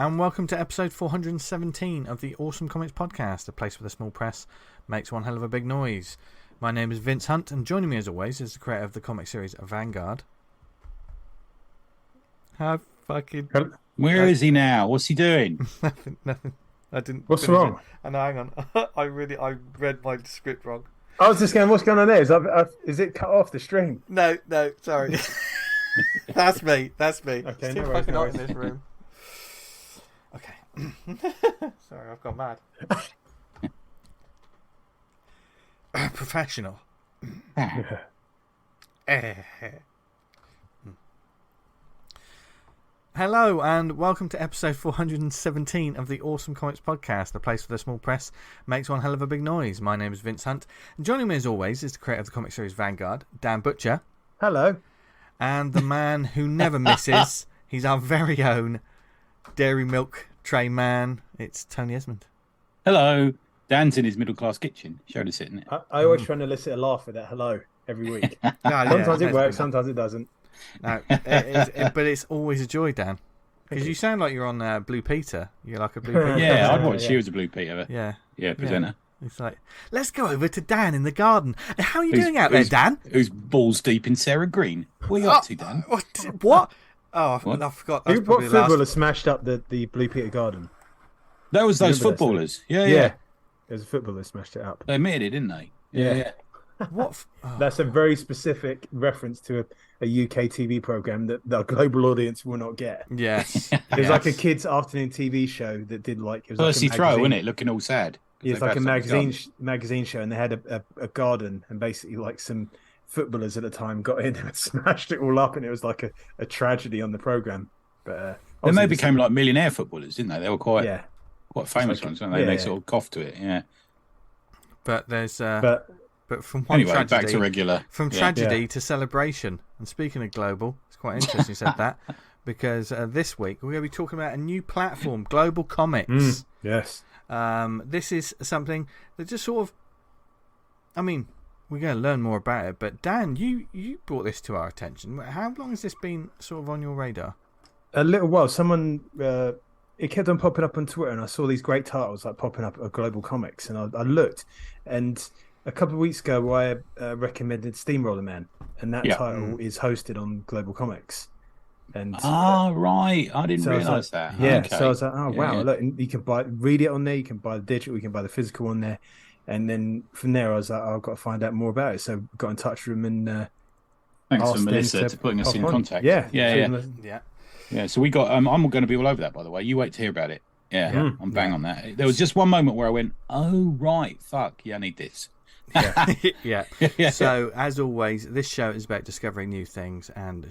and welcome to episode 417 of the Awesome Comics Podcast, a place where the small press makes one hell of a big noise. My name is Vince Hunt, and joining me as always is the creator of the comic series Vanguard. How fucking... Where is he now? What's he doing? Nothing. I didn't... What's wrong? No, hang on. I read my script wrong. I was just going, what's going on there? Is it cut off the stream? No, sorry. That's me. Okay, it's too no fucking hot worries. in this room. Okay. Sorry, I've gone mad. Professional. Hello and welcome to episode 417 of the Awesome Comics Podcast, the place where the small press makes one hell of a big noise. My name is Vince Hunt, and joining me as always is the creator of the comic series Vanguard, Dan Butcher. Hello. And the man who never misses, he's our very own dairy milk tray man. It's Tony Esmond. Hello. Dan's in his middle class kitchen. Showed us it, isn't it? I always try to elicit a laugh with that hello every week. Yeah, Sometimes it works, sometimes it doesn't. No, but it's always a joy, Dan. Because you sound like you're on Blue Peter. You're like a Blue Peter. Yeah, I'd watch. She was a Blue Peter. Yeah, Presenter. It's like, let's go over to Dan in the garden. How are you doing out there, Dan? Who's balls deep in Sarah Green? What are you up to, Dan? What? Oh, I forgot. That's What probably the last... footballer smashed up the Blue Peter Garden? That was those Remember that footballers. Yeah. There's a footballer that smashed it up. They admitted it, didn't they? Yeah. What? That's a very specific reference to a UK TV program that the global audience will not get. Yes. It was like a kids' afternoon TV show that did like... It was Percy like a Throw, magazine. wasn't it? Looking all sad. Yeah, it's like a magazine show, and they had a garden, and basically like some footballers at the time got in and smashed it all up, and it was like a tragedy on the program. But then they became like millionaire footballers, didn't they? They were quite famous like, ones, weren't they? yeah. They sort of coughed to it, yeah. But there's but from one anyway, tragedy, back to regular. From tragedy to celebration. And speaking of global, it's quite interesting you said that, because this week we're going to be talking about a new platform, Global Comix. Yes. This is something that just sort of, I mean, we're going to learn more about it, but Dan, you brought this to our attention. How long has this been sort of on your radar? A little while. Someone, it kept on popping up on Twitter, and I saw these great titles like popping up at Global Comix, and I looked, and a couple of weeks ago I recommended Steamroller Man, and that title is hosted on Global Comix. And right, I didn't realise that. Yeah, okay. So I was like, oh wow, look, you can read it on there, you can buy the digital, you can buy the physical on there, and then from there I was like, I've got to find out more about it. So I got in touch with them and thanks for Melissa to putting us in contact. Yeah. So we got. I'm going to be all over that, by the way. You wait to hear about it. Yeah. I'm bang on that. There was just one moment where I went, oh right, fuck, yeah, I need this. Yeah. So as always, this show is about discovering new things and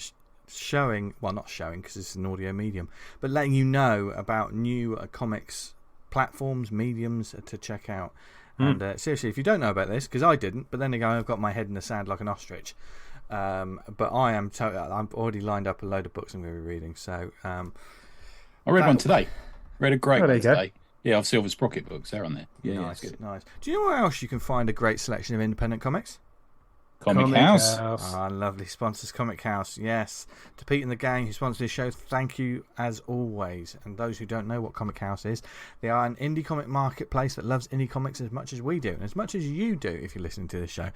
showing, well, not showing because it's an audio medium, but letting you know about new comics platforms, mediums to check out. And seriously, if you don't know about this, because I didn't, but then again, I've got my head in the sand like an ostrich. But I'm already lined up a load of books I'm going to be reading. So I read one today. Read a great one today. Go. Yeah, of Silver Sprocket books. They're on there. Yeah, nice, good. Nice. Do you know where else you can find a great selection of independent comics? Comic House. Lovely sponsors, Comic House. Yes, to Pete and the gang who sponsor this show, thank you as always. And those who don't know what Comic House is, they are an indie comic marketplace that loves indie comics as much as we do, and as much as you do if you're listening to this show.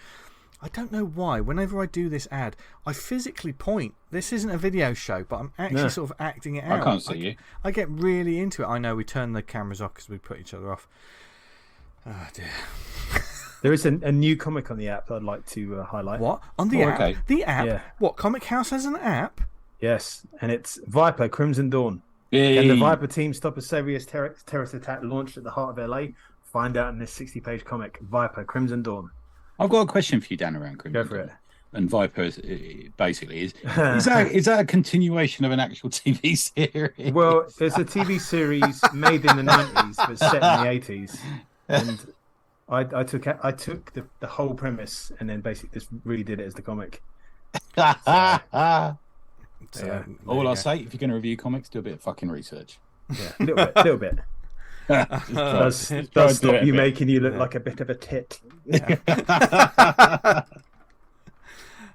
I don't know why. Whenever I do this ad, I physically point. This isn't a video show, but I'm actually sort of acting it out. I can't see you. I get really into it. I know we turn the cameras off because we put each other off. Oh dear. There is a new comic on the app that I'd like to highlight. What? On the app? Okay. The app? Yeah. What, Comic House has an app? Yes, and it's Viper Crimson Dawn. Hey. And the Viper team stop a serious terrorist attack launched at the heart of LA. Find out in this 60-page comic, Viper Crimson Dawn. I've got a question for you, Dan, around Crimson. Go for it. And Viper basically is that a continuation of an actual TV series? Well, there's a TV series made in the 90s but set in the 80s, and I took the whole premise and then basically just really did it as the comic. So, all I'll say, if you're going to review comics, do a bit of fucking research. Yeah, a little bit. does stop you making you look like a bit of a tit.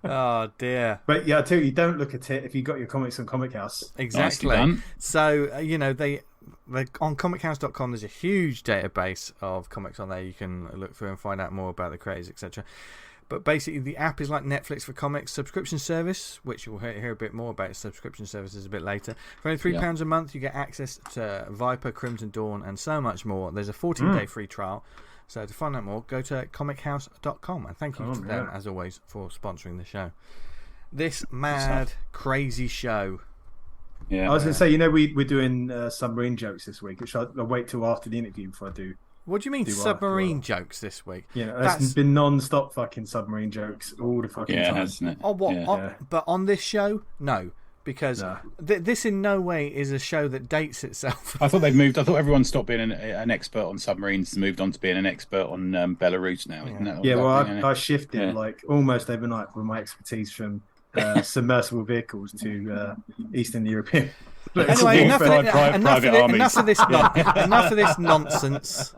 Oh dear. But yeah, I tell you, don't look at it if you got your comics on Comic House. Exactly. So they on comichouse.com, there's a huge database of comics on there. You can look through and find out more about the creators, etc. But basically, the app is like Netflix for comics, subscription service, which you'll hear a bit more about subscription services a bit later. For only £3 a month, you get access to Viper, Crimson Dawn, and so much more. There's a 14-day free trial. So to find out more, go to comichouse.com. And thank you to them, as always, for sponsoring the show. This mad, crazy show. Yeah, I was going to say, we're doing submarine jokes this week, which I'll wait till after the interview before I do. What do you mean submarine jokes this week? That's been non-stop fucking submarine jokes all the fucking time. Hasn't it? Oh, what? Yeah. But on this show, no. Because this in no way is a show that dates itself. I thought they'd moved. I thought everyone stopped being an expert on submarines and moved on to being an expert on Belarus now. Isn't that I shifted like almost overnight with my expertise from submersible vehicles to Eastern European. Anyway, enough of this nonsense,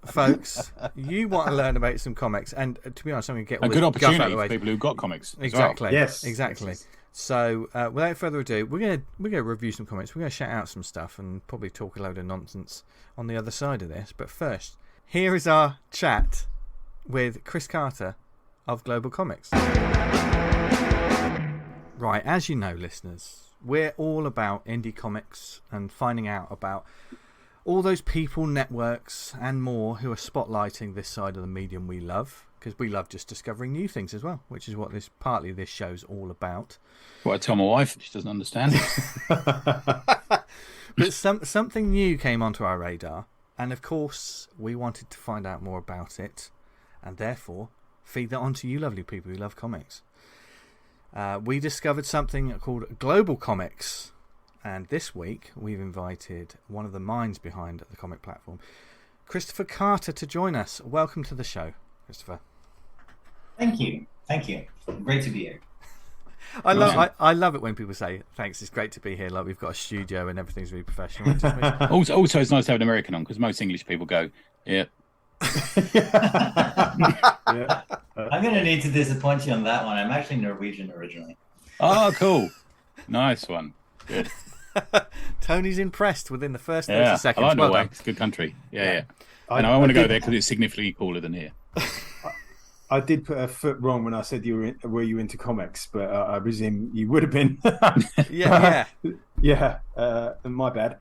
folks. You want to learn about some comics, and to be honest, I'm going to get all a good opportunity for people who've got comics. Exactly. Well. Yes. Exactly. So, without further ado, we're going to review some comics. We're going to shout out some stuff and probably talk a load of nonsense on the other side of this. But first, here is our chat with Chris Carter of Global Comix. Right, as you know, listeners, we're all about indie comics and finding out about all those people, networks, and more who are spotlighting this side of the medium we love, because we love just discovering new things as well, which is what this show's all about. What I tell my wife, she doesn't understand. But something new came onto our radar, and of course, we wanted to find out more about it, and therefore feed that on to you lovely people who love comics. We discovered something called Global Comix, and this week we've invited one of the minds behind the comic platform, Christopher Carter, to join us. Welcome to the show, Christopher. Thank you. Great to be here. I love it when people say thanks. It's great to be here. Like we've got a studio and everything's really professional. Also, it's nice to have an American on because most English people go, yeah. I'm going to need to disappoint you on that one. I'm actually Norwegian originally. Oh, cool. Nice one. Good. Tony's impressed within the first 30 seconds. I like Norway. It's a good country. Yeah. I want to go there because it's significantly cooler than here. I did put a foot wrong when I said were you into comics, but I presume you would have been. Yeah. My bad.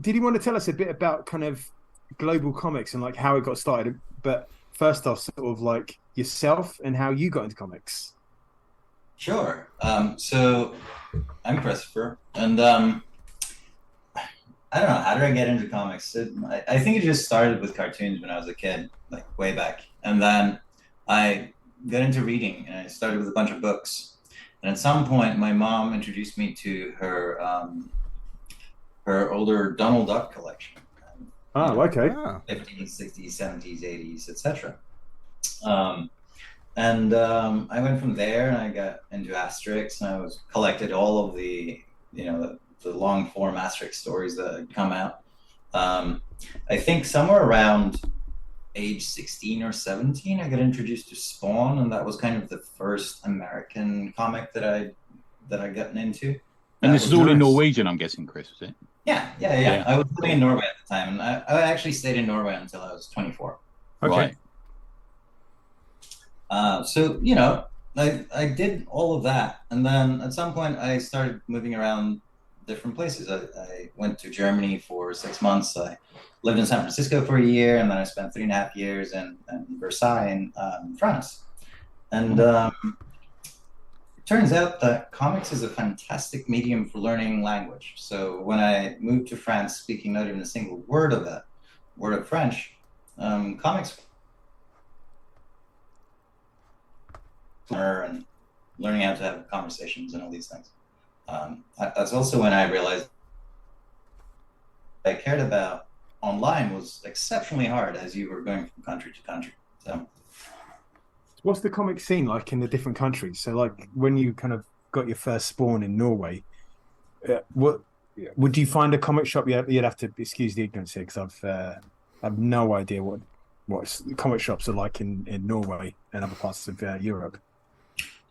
Did you want to tell us a bit about kind of Global Comix and like how it got started? But first off, sort of like yourself and how you got into comics. Sure. So I'm Christopher, and I don't know, how did I get into comics? I think it just started with cartoons when I was a kid, like way back, and then I got into reading, and I started with a bunch of books. And at some point, my mom introduced me to her older Donald Duck collection. Oh, okay. 50s, 60s, 70s, 80s, etc. I went from there, and I got into Asterix, and I collected all of the long form Asterix stories that had come out. I think somewhere around age 16 or 17, I got introduced to Spawn, and that was kind of the first American comic that I gotten into. And this is all in Norwegian, I'm guessing, Chris, was it? Yeah. I was living in Norway at the time, and I actually stayed in Norway until I was 24. Okay. So, I did all of that, and then at some point I started moving around different places. I went to Germany for 6 months. I lived in San Francisco for a year, and then I spent 3.5 years in Versailles in France. And it turns out that comics is a fantastic medium for learning language. So when I moved to France, speaking not even a single word of French, comics and learning how to have conversations and all these things. That's also when I realized I cared about online was exceptionally hard as you were going from country to country. So what's the comic scene like in the different countries? So like when you kind of got your first Spawn in Norway, what would you find a comic shop? You'd have to excuse the ignorance here because I have no idea what comic shops are like in Norway and other parts of Europe.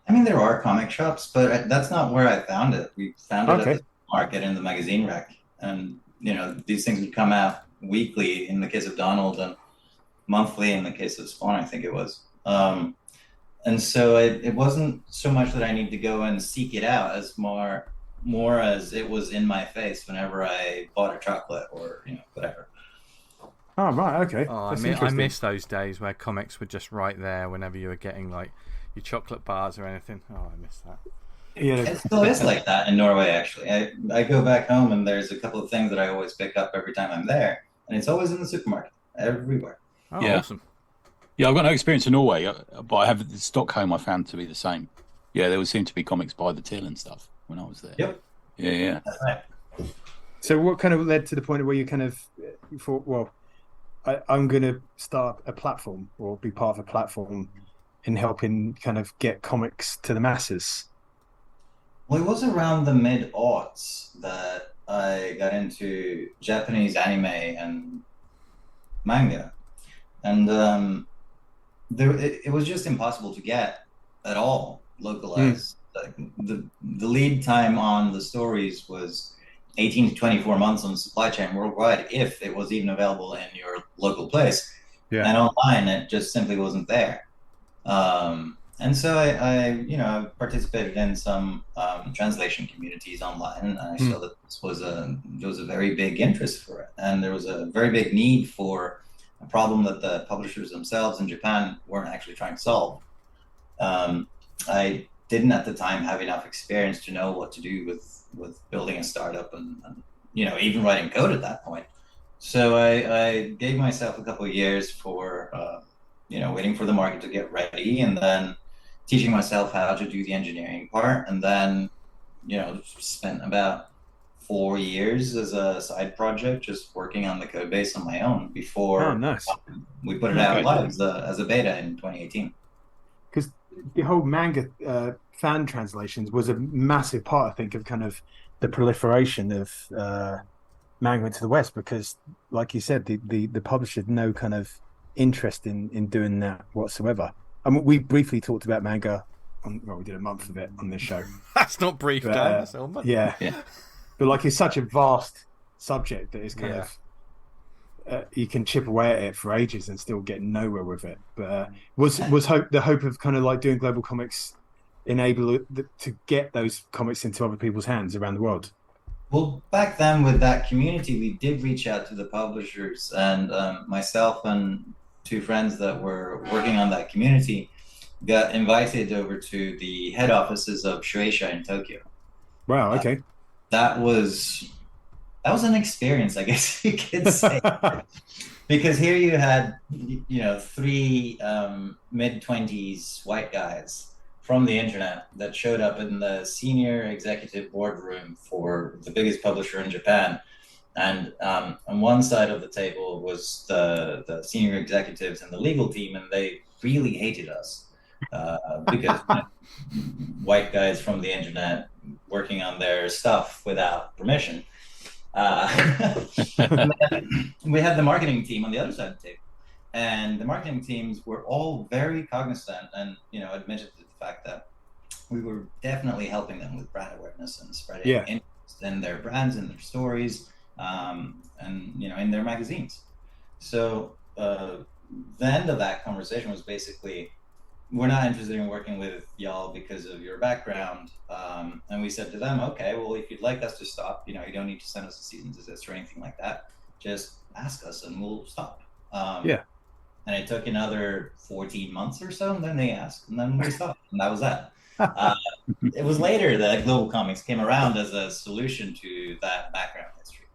I mean, there are comic shops, but that's not where I found it. We found it at the market in the magazine rack. And these things would come out weekly in the case of Donald and monthly in the case of Spawn, I think it was. And so it wasn't so much that I need to go and seek it out as more as it was in my face whenever I bought a chocolate or whatever. Oh right, okay. Oh, I miss those days where comics were just right there whenever you were getting like your chocolate bars or anything. Oh, I miss that. Yeah, it still is like that in Norway. Actually, I go back home and there's a couple of things that I always pick up every time I'm there, and it's always in the supermarket everywhere. Oh, yeah. Awesome. Yeah, I've got no experience in Norway, but I have Stockholm. I found to be the same. Yeah, there would seem to be comics by the till and stuff when I was there. Yep. Yeah. That's right. So what kind of led to the point where you kind of thought, well, I'm going to start a platform or be part of a platform in helping kind of get comics to the masses? Well, it was around the mid-aughts that I got into Japanese anime and manga. And it was just impossible to get at all localized. Like the lead time on the stories was 18 to 24 months on the supply chain worldwide, if it was even available in your local place. Yeah. And online, it just simply wasn't there. And so I participated in some translation communities online, and I saw that there was a very big interest for it, and there was a very big need for a problem that the publishers themselves in Japan weren't actually trying to solve. I didn't at the time have enough experience to know what to do with building a startup and even writing code at that point. So I gave myself a couple of years for waiting for the market to get ready, and then teaching myself how to do the engineering part, and then spent about 4 years as a side project just working on the code base on my own before we put it out live as a beta in 2018. Because the whole manga fan translations was a massive part, I think, of kind of the proliferation of manga into the West, because like you said, the publisher had no kind of interest in doing that whatsoever. I mean, we briefly talked about manga we did a month of it on this show. That's not brief, Dan. That's all month. Yeah. But like, it's such a vast subject that it's kind of you can chip away at it for ages and still get nowhere with it. But was the hope of kind of like doing Global Comix enable to get those comics into other people's hands around the world? Well, back then with that community, we did reach out to the publishers, and myself and two friends that were working on that community got invited over to the head offices of Shueisha in Tokyo. Wow, okay. That was an experience, I guess you could say. Because here you had, three mid-20s white guys from the internet that showed up in the senior executive boardroom for the biggest publisher in Japan. And on one side of the table was the senior executives and the legal team, and they really hated us because white guys from the internet working on their stuff without permission. We had the marketing team on the other side of the table, and the marketing teams were all very cognizant and admitted to the fact that we were definitely helping them with brand awareness and spreading interest in their brands and their stories, and in their magazines. So the end of that conversation was basically, we're not interested in working with y'all because of your background. And we said to them, okay, well, if you'd like us to stop, you don't need to send us a cease and desist or anything like that. Just ask us and we'll stop. And it took another 14 months or so, and then they asked, and then we stopped, and that was that. It was later that Global Comix came around as a solution to that background history.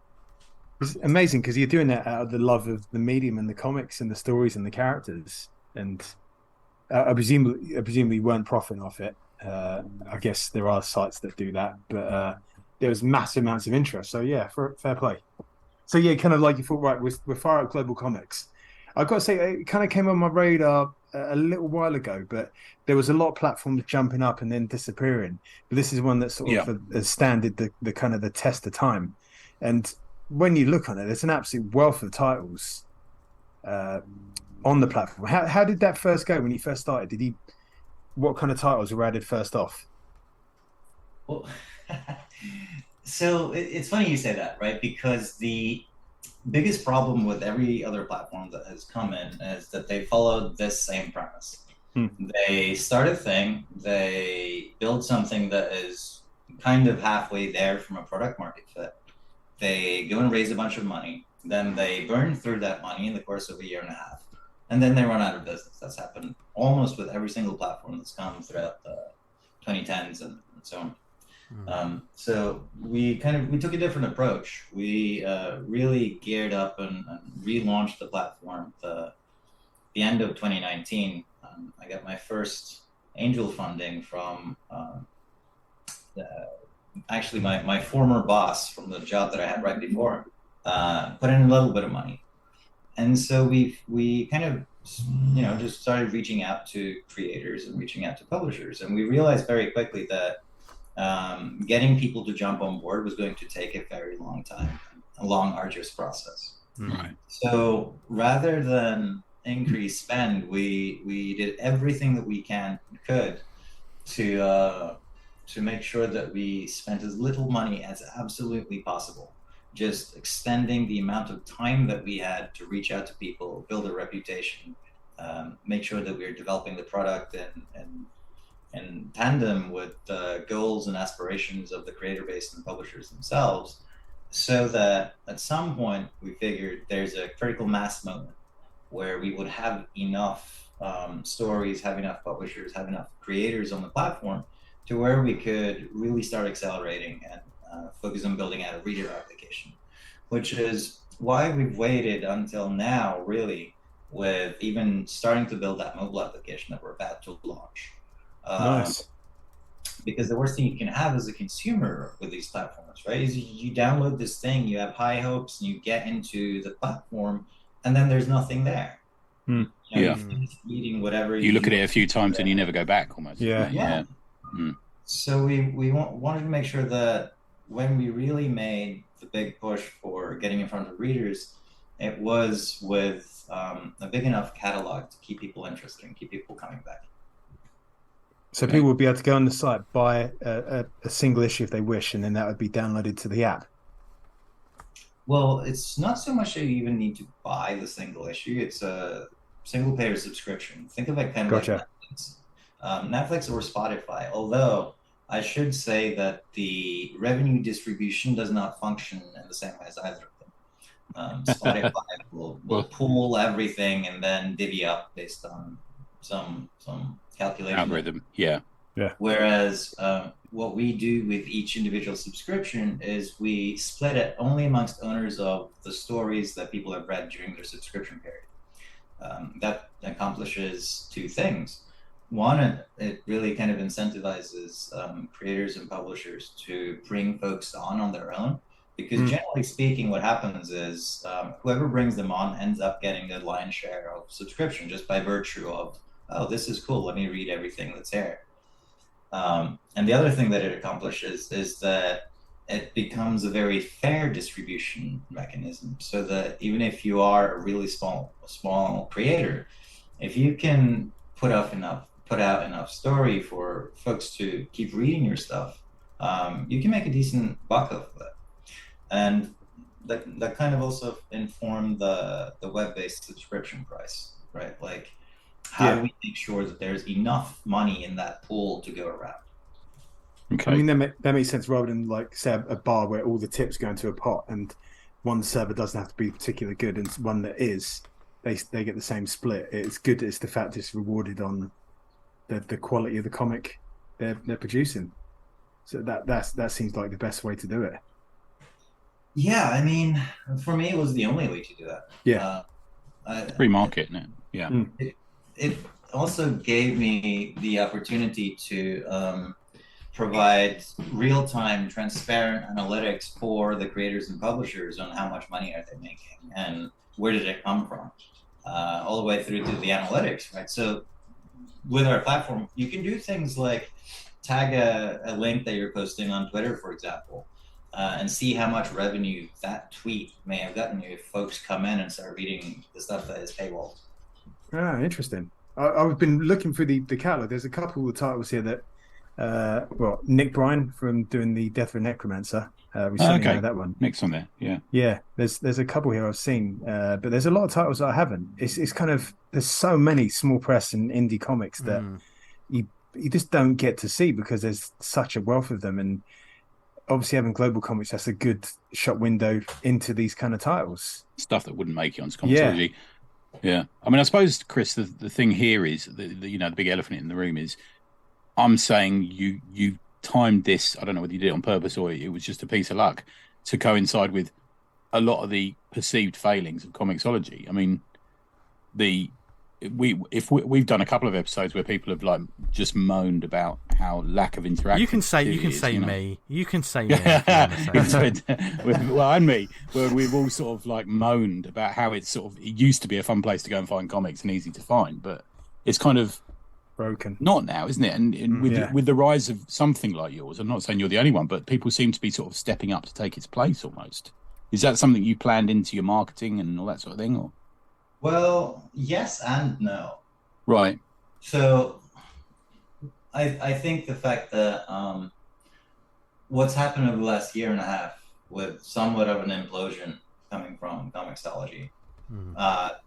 It's amazing because you're doing that out of the love of the medium and the comics and the stories and the characters. And I presumably weren't profiting off it. I guess there are sites that do that, but there was massive amounts of interest. So yeah, fair play. So yeah, kind of like you thought, right, we're far out Global Comix. I've got to say, it kind of came on my radar a little while ago, but there was a lot of platforms jumping up and then disappearing. But this is one that sort of has standed the kind of the test of time. And when you look on it, there's an absolute wealth of titles on the platform. How did that first go when you first started? What kind of titles were added first off? Well, So it's funny you say that, right? Because the biggest problem with every other platform that has come in is that they followed this same premise. They start a thing, they build something that is kind of halfway there from a product market fit. They go and raise a bunch of money, then they burn through that money in the course of a year and a half, and then they run out of business. That's happened almost with every single platform that's come throughout the 2010s and so on. So we took a different approach. We really geared up and relaunched the platform at the end of 2019. I got my first angel funding from actually my former boss from the job that I had right before, put in a little bit of money. And so we kind of, just started reaching out to creators and reaching out to publishers. And we realized very quickly that getting people to jump on board was going to take a very long time, a long, arduous process. Right. So rather than increase spend, we did everything that we could to make sure that we spent as little money as absolutely possible, just extending the amount of time that we had to reach out to people, build a reputation, make sure that we were developing the product in tandem with the goals and aspirations of the creator base and the publishers themselves, so that at some point we figured there's a critical mass moment where we would have enough stories, have enough publishers, have enough creators on the platform to where we could really start accelerating and focus on building out a reader application, which is why we've waited until now, really, with even starting to build that mobile application that we're about to launch. Nice. Because the worst thing you can have as a consumer with these platforms, right, is you download this thing, you have high hopes, and you get into the platform, and then there's nothing there. Yeah. Reading whatever you look at it a few times and you never go back almost. Yeah. So we wanted to make sure that when we really made the big push for getting in front of readers, it was with a big enough catalog to keep people interested and keep people coming back. So people would be able to go on the site, buy a single issue if they wish, and then that would be downloaded to the app. Well, it's not so much that you even need to buy the single issue. It's a single payer subscription. Think of it kind of like Netflix. Netflix or Spotify, although I should say that the revenue distribution does not function in the same way as either of them. Spotify will pool everything and then divvy up based on some calculation. Algorithm, yeah. Whereas what we do with each individual subscription is we split it only amongst owners of the stories that people have read during their subscription period. That accomplishes two things. One, it really kind of incentivizes creators and publishers to bring folks on their own, because generally speaking, what happens is whoever brings them on ends up getting a lion's share of subscription just by virtue of, oh, this is cool, let me read everything that's here. And the other thing that it accomplishes is that it becomes a very fair distribution mechanism, so that even if you are a really small creator, if you can put out enough story for folks to keep reading your stuff, you can make a decent buck off of it. And that kind of also informed the web-based subscription price, right? Like, how do we make sure that there's enough money in that pool to go around? Okay. I mean, that makes sense, rather than, like, say, a bar where all the tips go into a pot and one server doesn't have to be particularly good and one that is, they get the same split. It's good that it's the fact it's rewarded on the quality of the comic they're producing. So that seems like the best way to do it. Yeah, I mean, for me, it was the only way to do that. Yeah. Free market, isn't it? Yeah. It also gave me the opportunity to provide real-time, transparent analytics for the creators and publishers on how much money are they making and where did it come from, all the way through to the analytics, right? So with our platform, you can do things like tag a link that you're posting on Twitter, for example, and see how much revenue that tweet may have gotten you if folks come in and start reading the stuff that is paywalled. Ah, interesting. I've been looking through the catalog. There's a couple of titles here that Nick Bryan from doing the Death of a Necromancer. We certainly know that one. Nick's on there, yeah. Yeah, there's a couple here I've seen, but there's a lot of titles that I haven't. It's kind of, there's so many small press and indie comics that you just don't get to see because there's such a wealth of them, and obviously having Global Comix, that's a good shop window into these kind of titles. Stuff that wouldn't make it on Comixology. Yeah. I mean, I suppose, Chris, the thing here is the big elephant in the room is, I'm saying you timed this, I don't know whether you did it on purpose or it was just a piece of luck, to coincide with a lot of the perceived failings of Comixology. I mean, we've done a couple of episodes where people have like just moaned about how lack of interaction. You can say me. You can say me. Well, and me, where we've all sort of like moaned about how it used to be a fun place to go and find comics and easy to find, but it's kind of broken. Not now, isn't it? And with the rise of something like yours, I'm not saying you're the only one, but people seem to be sort of stepping up to take its place almost. Is that something you planned into your marketing and all that sort of thing, or? Well, yes and no. Right. So I think the fact that what's happened over the last year and a half with somewhat of an implosion coming from Comixology,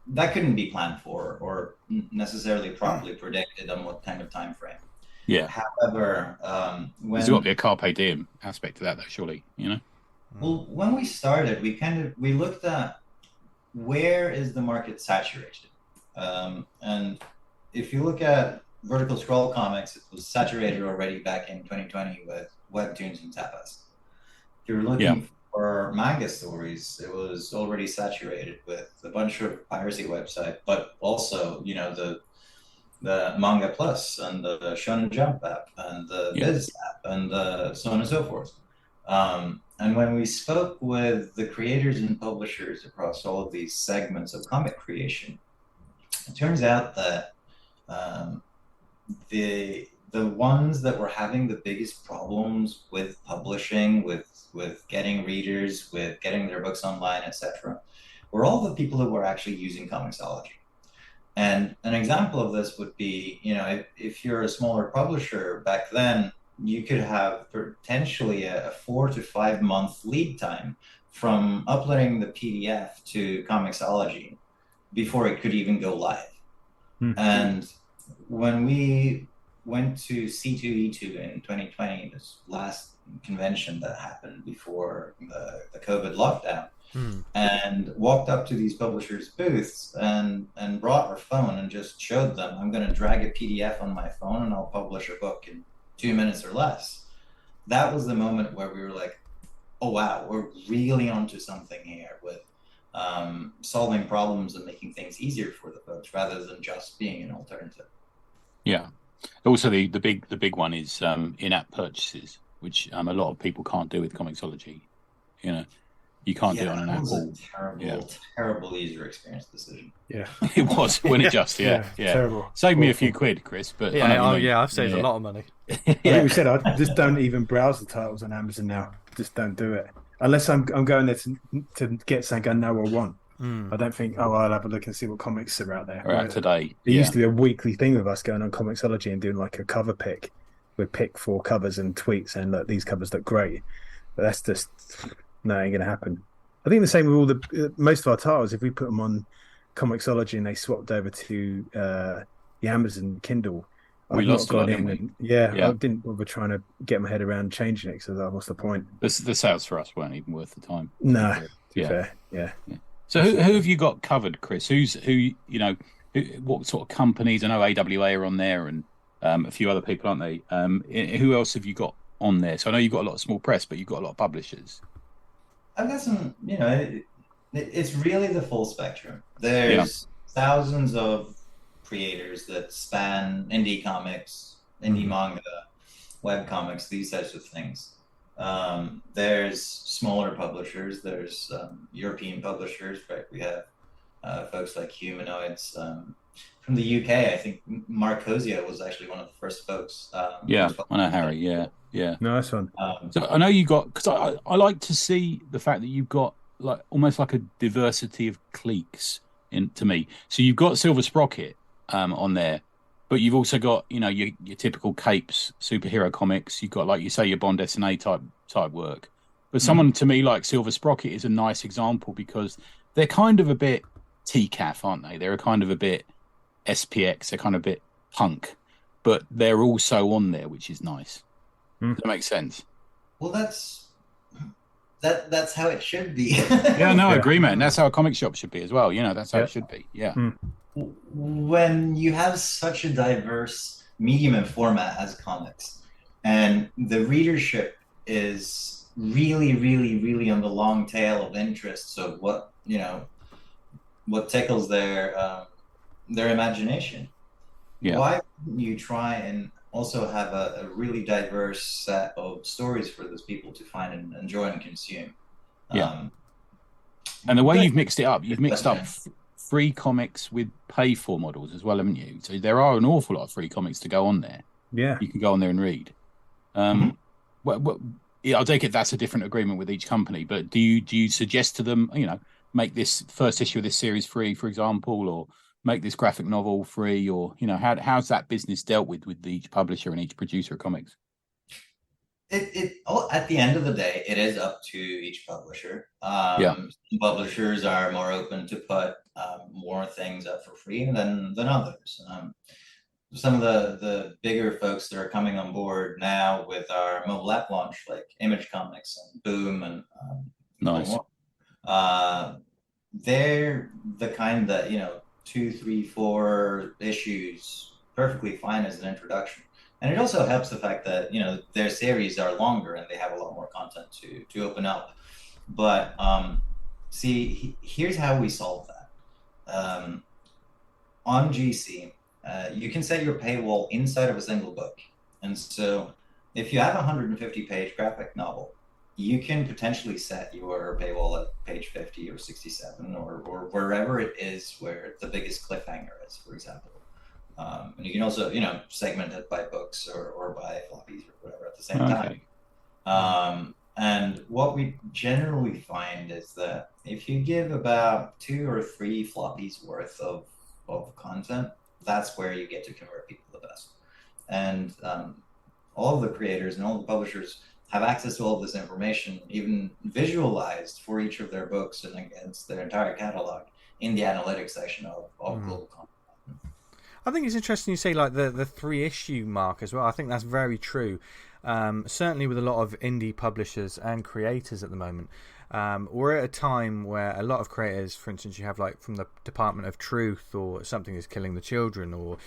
that couldn't be planned for or necessarily properly predicted on what kind of time frame. Yeah. However, there's got to be a carpe diem aspect to that, though, surely, you know? Well, when we started, we looked at where is the market saturated, and if you look at vertical scroll comics, it was saturated already back in 2020 with webtoons and tapas. If you're looking for manga stories, it was already saturated with a bunch of piracy websites, but also, you know, the Manga Plus and the Shonen Jump app and the Viz app and so on and so forth. And when we spoke with the creators and publishers across all of these segments of comic creation, it turns out that the ones that were having the biggest problems with publishing, with getting readers, with getting their books online, etc., were all the people who were actually using Comixology. And an example of this would be, you know, if you're a smaller publisher back then, you could have potentially a 4 to 5 month lead time from uploading the PDF to Comixology before it could even go live. And when we went to C2E2 in 2020, this last convention that happened before the COVID lockdown, and walked up to these publishers' booths and brought our phone and just showed them, I'm going to drag a PDF on my phone and I'll publish a book in 2 minutes or less. That was the moment where we were like, oh wow, we're really onto something here with solving problems and making things easier for the folks rather than just being an alternative. Yeah. Also, the big one is in-app purchases, which a lot of people can't do with Comixology. You know, you can't do it on an app. Terrible user experience decision. Yeah, it was when it just terrible. Saved me a few quid, Chris. But I've saved a lot of money. Like we said, I just don't even browse the titles on Amazon now. Just don't do it unless I'm going there to get something I know or want. I don't think, I'll have a look and see what comics are out there. Right, today. It used to be a weekly thing with us going on Comixology and doing like a cover pick. We'd pick 4 covers and tweets and look, these covers look great. But that's just, no, ain't going to happen. I think the same with all most of our titles, if we put them on Comixology and they swapped over to the Amazon Kindle, we lost a lot, didn't we? I didn't bother trying to get my head around changing it, so what's the point? The sales for us weren't even worth the time. No, to be fair. Yeah. So who have you got covered, Chris? What sort of companies? I know AWA are on there and a few other people, aren't they? Who else have you got on there? So I know you've got a lot of small press, but you've got a lot of publishers. I've got some, it's really the full spectrum. There's thousands of creators that span indie comics, indie manga, web comics, these types of things. There's smaller publishers, there's European publishers, right? We have folks like Humanoids. From the UK, I think Mark Hosier was actually one of the first folks. I know Harry, yeah. Nice one. So I know you got, because I like to see the fact that you've got like almost like a diversity of cliques to me. So you've got Silver Sprocket on there, But you've also got, your typical capes, superhero comics. You've got, like you say, your bande dessinée type work. But someone to me like Silver Sprocket is a nice example because they're kind of a bit TCAF, aren't they? They're kind of a bit SPX. They're kind of a bit punk, but they're also on there, which is nice. Does that make sense? Well, that's how it should be. Yeah, no, I agree, man. That's how a comic shop should be as well. That's how it should be. Yeah. When you have such a diverse medium and format as comics, and the readership is really, really, really on the long tail of interests of what tickles their imagination. Yeah. Why wouldn't you try and also have a really diverse set of stories for those people to find and enjoy and consume? Yeah. And the way you've mixed it up, free comics with pay for models as well, haven't you? So there are an awful lot of free comics to go on there. Yeah. You can go on there and read. I'll take it that's a different agreement with each company, but do you suggest to them, make this first issue of this series free, for example, or make this graphic novel free, or how's that business dealt with each publisher and each producer of comics? At the end of the day, it is up to each publisher. Some publishers are more open to put more things up for free than others. Some of the bigger folks that are coming on board now with our mobile app launch, like Image Comics and Boom and nice. They're the kind that 2, 3, 4 issues perfectly fine as an introduction. And it also helps the fact that their series are longer and they have a lot more content to open up. But here's how we solve that. On GC, you can set your paywall inside of a single book. And so if you have a 150-page graphic novel, you can potentially set your paywall at page 50 or 67 or wherever it is where the biggest cliffhanger is, for example. And you can also, segment it by books or by floppies or whatever at the same time. And what we generally find is that if you give about 2 or 3 floppies worth of content, that's where you get to convert people the best. And all of the creators and all the publishers have access to all of this information, even visualized for each of their books and against their entire catalog in the analytics section of Global Comix. I think it's interesting you say like the 3-issue mark as well. I think that's very true. Certainly with a lot of indie publishers and creators at the moment. We're at a time where a lot of creators, for instance, you have like from the Department of Truth or Something is Killing the Children, or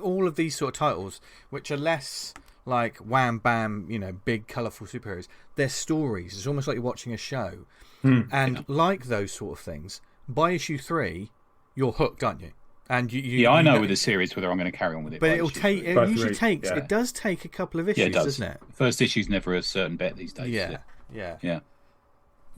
all of these sort of titles, which are less like wham bam, big colourful superheroes. They're stories. It's almost like you're watching a show. Like those sort of things, by issue 3, you're hooked, aren't you? And I know with the series whether I'm going to carry on with it. But it'll take. It usually takes. Yeah. It does take a couple of issues, doesn't it? First issue's never a certain bet these days.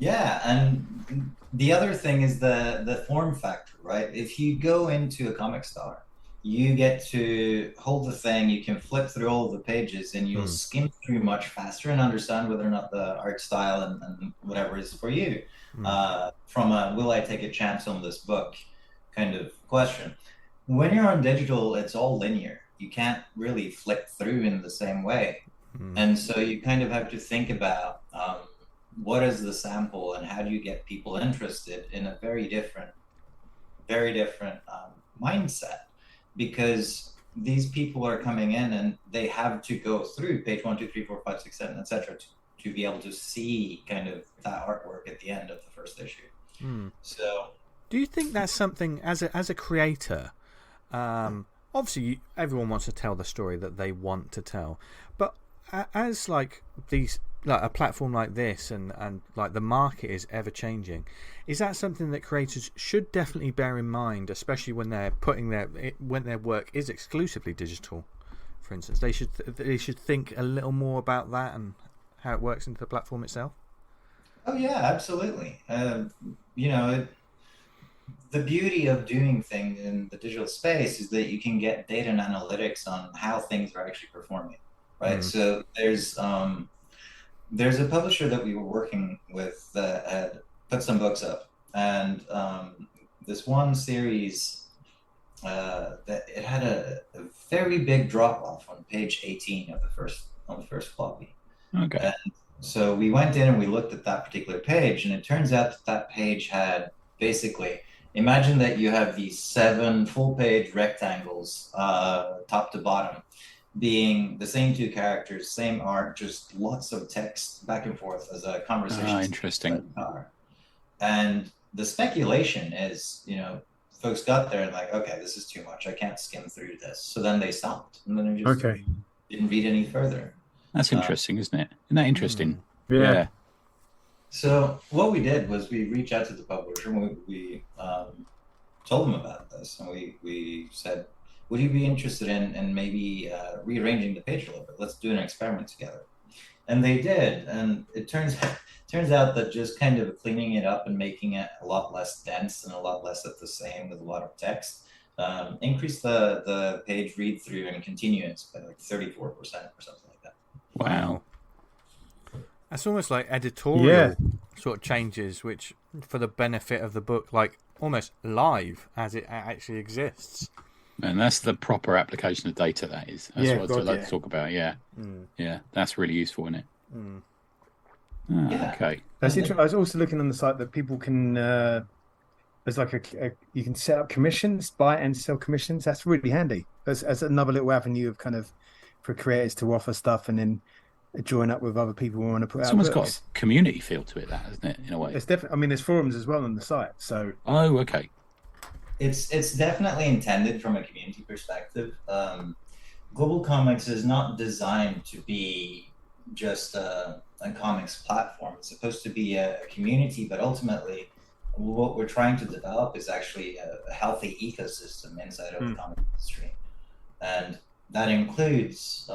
Yeah, and the other thing is the form factor, right? If you go into a comic store, you get to hold the thing. You can flip through all of the pages, and you'll skim through much faster and understand whether or not the art style and whatever is for you. From a will I take a chance on this book kind of question. When you're on digital, it's all linear. You can't really flip through in the same way. And so you kind of have to think about what is the sample and how do you get people interested in a very different mindset, because these people are coming in and they have to go through page 1, 2, 3, 4, 5, 6, 7, etc. to be able to see kind of that artwork at the end of the first issue. So do you think that's something as a creator? Obviously, everyone wants to tell the story that they want to tell, but as like these, like a platform like this, and like the market is ever changing, is that something that creators should definitely bear in mind, especially when they're when their work is exclusively digital? For instance, they should think a little more about that and how it works into the platform itself. Oh yeah, absolutely. The beauty of doing things in the digital space is that you can get data and analytics on how things are actually performing, right? So there's a publisher that we were working with that had put some books up, and this one series that it had a very big drop off on page 18 of the first floppy. Okay. And so we went in and we looked at that particular page, and it turns out that page had basically, imagine that you have these 7 full-page rectangles, top to bottom, being the same 2 characters, same art, just lots of text back and forth as a conversation. Interesting. And the speculation is, folks got there and like, okay, this is too much. I can't skim through this. So then they stopped, and then they just didn't read any further. That's interesting, isn't it? Isn't that interesting? Yeah. So what we did was we reached out to the publisher, and we told them about this, and we said, would you be interested in maybe rearranging the page a little bit? Let's do an experiment together. And they did, and it turns out that just kind of cleaning it up and making it a lot less dense and a lot less of the same with a lot of text increased the page read through and continuance by like 34% or something like that. Wow. That's almost like editorial sort of changes, which for the benefit of the book, like almost live as it actually exists. And that's the proper application of data, that is. That's what I'd like to talk about, yeah. Yeah, that's really useful, isn't it? Okay. That's interesting. I was also looking on the site that people can, there's like you can set up commissions, buy and sell commissions. That's really handy. As another little avenue of kind of, for creators to offer stuff and then join up with other people who want to put out books. Got a community feel to it, that, isn't it, in a way? It's definitely, I mean, there's forums as well on the site, so... Oh, okay. It's definitely intended from a community perspective. Global Comix is not designed to be just a comics platform. It's supposed to be a community, but ultimately what we're trying to develop is actually a healthy ecosystem inside of the comic industry. And that includes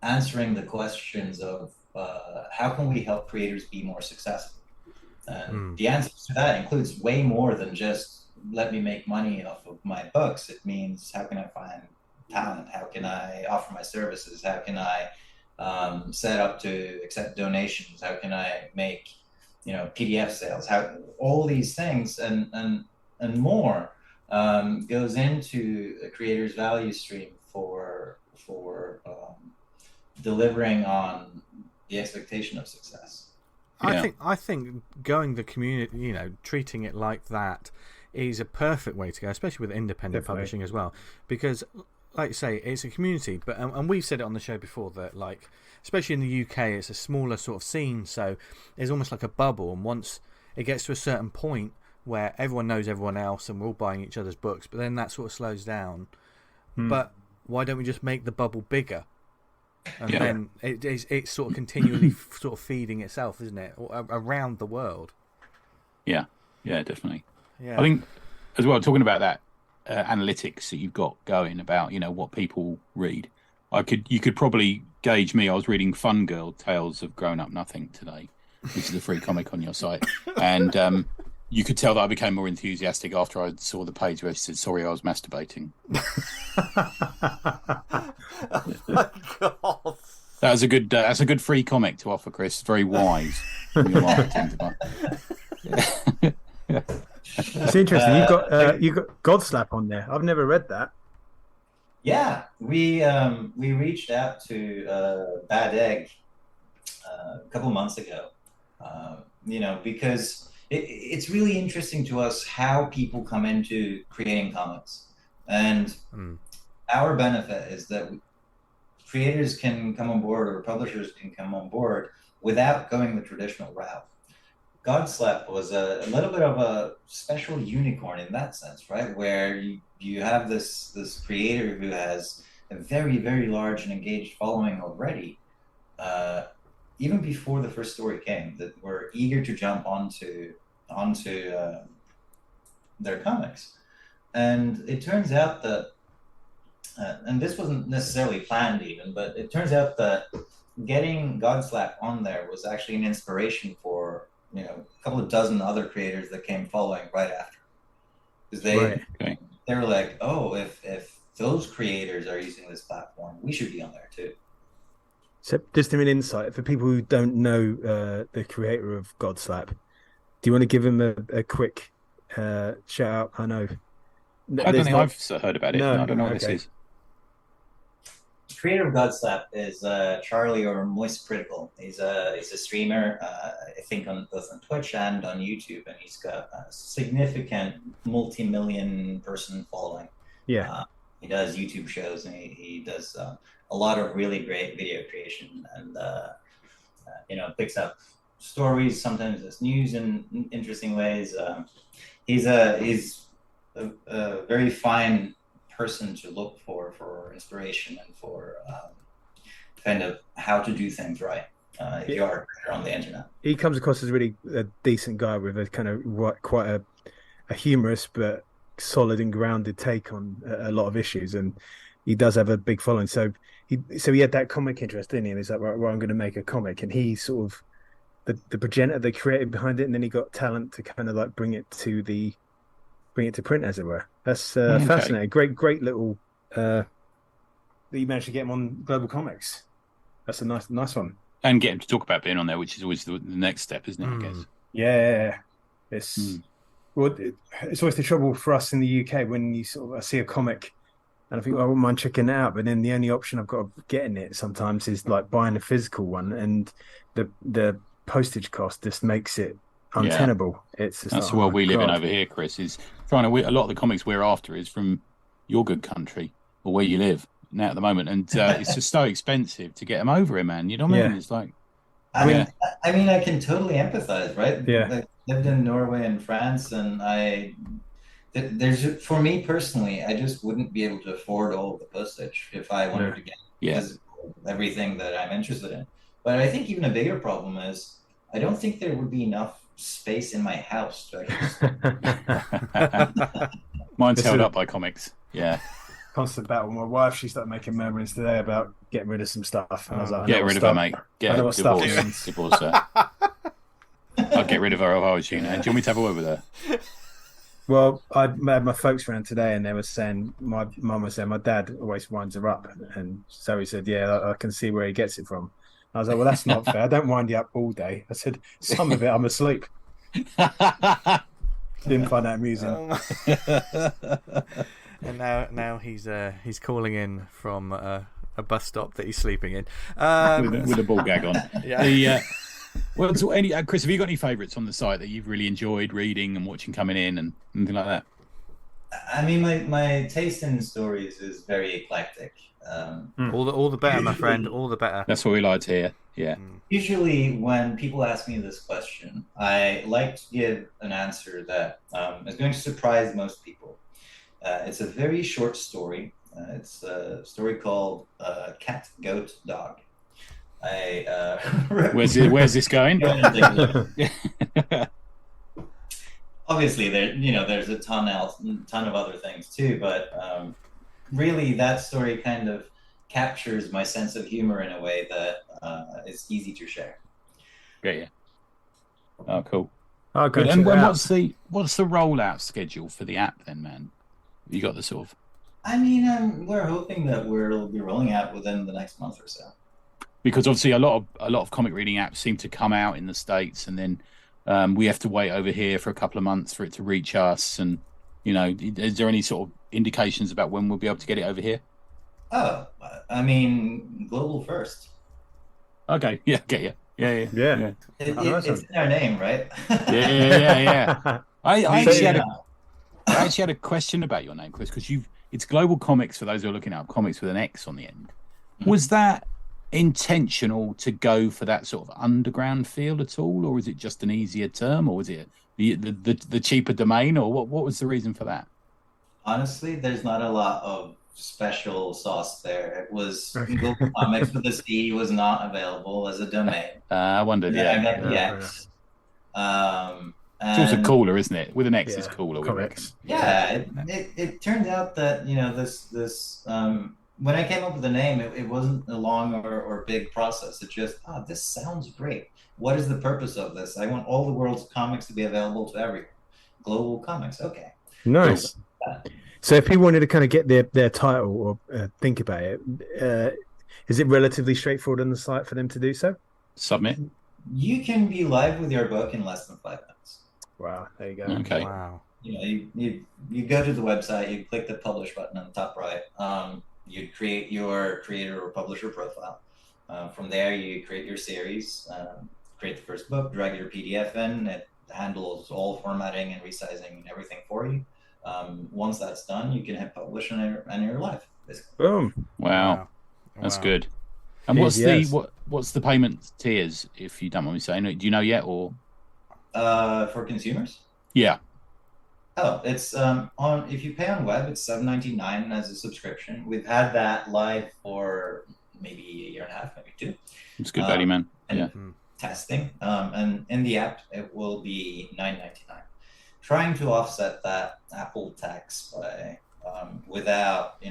answering the questions of how can we help creators be more successful? And the answer to that includes way more than just let me make money off of my books. It means, how can I find talent? How can I offer my services? How can I set up to accept donations? How can I make, PDF sales? How all these things and more goes into a creator's value stream for delivering on the expectation of success. I think going the community, treating it like that is a perfect way to go, especially with independent publishing as well, because like you say, it's a community, but and we've said it on the show before that, like, especially in the UK, it's a smaller sort of scene, so it's almost like a bubble, and once it gets to a certain point where everyone knows everyone else and we're all buying each other's books, but then that sort of slows down. But why don't we just make the bubble bigger? And then it's sort of continually sort of feeding itself, isn't it, around the world? Yeah, definitely. I think as well, talking about that analytics that you've got going about, what people read. You could probably gauge me. I was reading Fun Girl Tales of Grown Up Nothing today, which is a free comic on your site, and you could tell that I became more enthusiastic after I saw the page where it said, "Sorry, I was masturbating." God. That's a good free comic to offer, Chris. Very wise from your marketing department. It's interesting. You've got Godslap on there. I've never read that. Yeah, we reached out to Bad Egg a couple of months ago. Because it's really interesting to us how people come into creating comics, and our benefit is that creators can come on board, or publishers can come on board without going the traditional route. Godslap was a little bit of a special unicorn in that sense, right? Where you have this creator who has a very, very large and engaged following already, even before the first story came, that were eager to jump onto their comics. And it turns out that, and this wasn't necessarily planned even, but it turns out that getting Godslap on there was actually an inspiration for a couple of dozen other creators that came following right after, because they were like, oh, if those creators are using this platform, we should be on there too. So just an insight for people who don't know the creator of Godslap, do you want to give him a quick shout out? I know I don't think I've heard about it. No, I don't know what this is. Creator of Godslap is Charlie, or Moist Critical. He's a streamer, I think both on Twitch and on YouTube, and he's got a significant multi-million person following. Yeah. He does YouTube shows, and he does a lot of really great video creation, and picks up stories, sometimes as news in interesting ways. He's a very fine person to look for inspiration and for kind of how to do things right if you are on the internet. He comes across as really a decent guy with a kind of quite a humorous but solid and grounded take on a lot of issues, and he does have a big following. So he had that comic interest, didn't he? And he's like, right, well, I'm going to make a comic, and he sort of the progenitor, the creative behind it, and then he got talent to kind of like bring it to print, as it were. That's fascinating. Great little that you managed to get him on Global Comix. That's a nice one. And get him to talk about being on there, which is always the next step, isn't it? I guess. Yeah, it's well, it's always the trouble for us in the UK when you sort of see a comic, and I think, well, I wouldn't mind checking it out, but then the only option I've got of getting it sometimes is like buying a physical one, and the postage cost just makes it untenable. It's just that's the world we live in over here, Chris. Is trying to a lot of the comics we're after is from your good country or where you live now at the moment, and it's just so expensive to get them over here, man. You know what I mean? It's like, I mean, I can totally empathize, right? I lived in Norway and France, and for me personally, I just wouldn't be able to afford all of the postage if I wanted to get everything that I'm interested in. But I think even a bigger problem is I don't think there would be enough space in my house to actually. Mine's held up by comics. Yeah. Constant battle with my wife. She started making murmurings today about getting rid of some stuff, and I was like, "Get rid of her, mate. Get her. Divorce her." I'll get rid of her if I was you. Now, do you want me to have a word with her? Well, I had my folks around today, and they were saying, my mum was saying, my dad always winds her up, and Zoe said, "Yeah, I can see where he gets it from." I was like, "Well, that's not fair. I don't wind you up all day." I said, "Some of it, I'm asleep." Didn't find that amusing. And now he's calling in from a bus stop that he's sleeping in with a ball gag on. Yeah. Well, so Chris, have you got any favourites on the site that you've really enjoyed reading and watching coming in and anything like that? I mean, my taste in stories is very eclectic. All the better, my friend. All the better. That's what we like to hear. Yeah. Usually, when people ask me this question, I like to give an answer that is going to surprise most people. It's a very short story. It's a story called Cat, Goat, Dog. Where's this going? Obviously, there's a ton of other things too, but really, that story kind of captures my sense of humor in a way that is easy to share. Yeah. Oh, cool. Okay. And what's the rollout schedule for the app then, man? You got the sort of. I mean, we're hoping that we'll be rolling out within the next month or so. Because obviously, a lot of comic reading apps seem to come out in the States, and then we have to wait over here for a couple of months for it to reach us. And is there any sort of indications about when we'll be able to get it over here? Oh, I mean, global first. Okay, yeah, get you. Yeah. It's in our name, right? Yeah. I actually had a question about your name, Chris, because it's Global Comix, for those who are looking up, comics with an X on the end. Was that intentional to go for that sort of underground feel at all, or is it just an easier term, or was it the cheaper domain, or what was the reason for that? Honestly, there's not a lot of special sauce there. It was Global Comix with a C was not available as a domain. I wondered. I got the X. It's also cooler, isn't it? With an X, is cooler. Comics. Yeah, it turned out that this when I came up with the name, it wasn't a long or big process. It just this sounds great. What is the purpose of this? I want all the world's comics to be available to everyone. Global Comix, okay. Nice. So if you wanted to kind of get their title or think about it, is it relatively straightforward on the site for them to do so? Submit. You can be live with your book in less than 5 minutes. Wow, there you go. Okay. Wow. you go to the website, you click the publish button on the top right. You create your creator or publisher profile. From there, you create your series, create the first book, drag your PDF in. It handles all formatting and resizing and everything for you. Once that's done, you can hit publish and you're live. Basically. Boom! Wow. That's good. And what's the payment tiers, if you don't mind me saying? Do you know yet, or for consumers? Yeah. Oh, it's on. If you pay on Webb, it's $7.99 as a subscription. We've had that live for maybe a year and a half, maybe 2. It's good value, man. And testing. And in the app, it will be $9.99. Trying to offset that Apple tax by without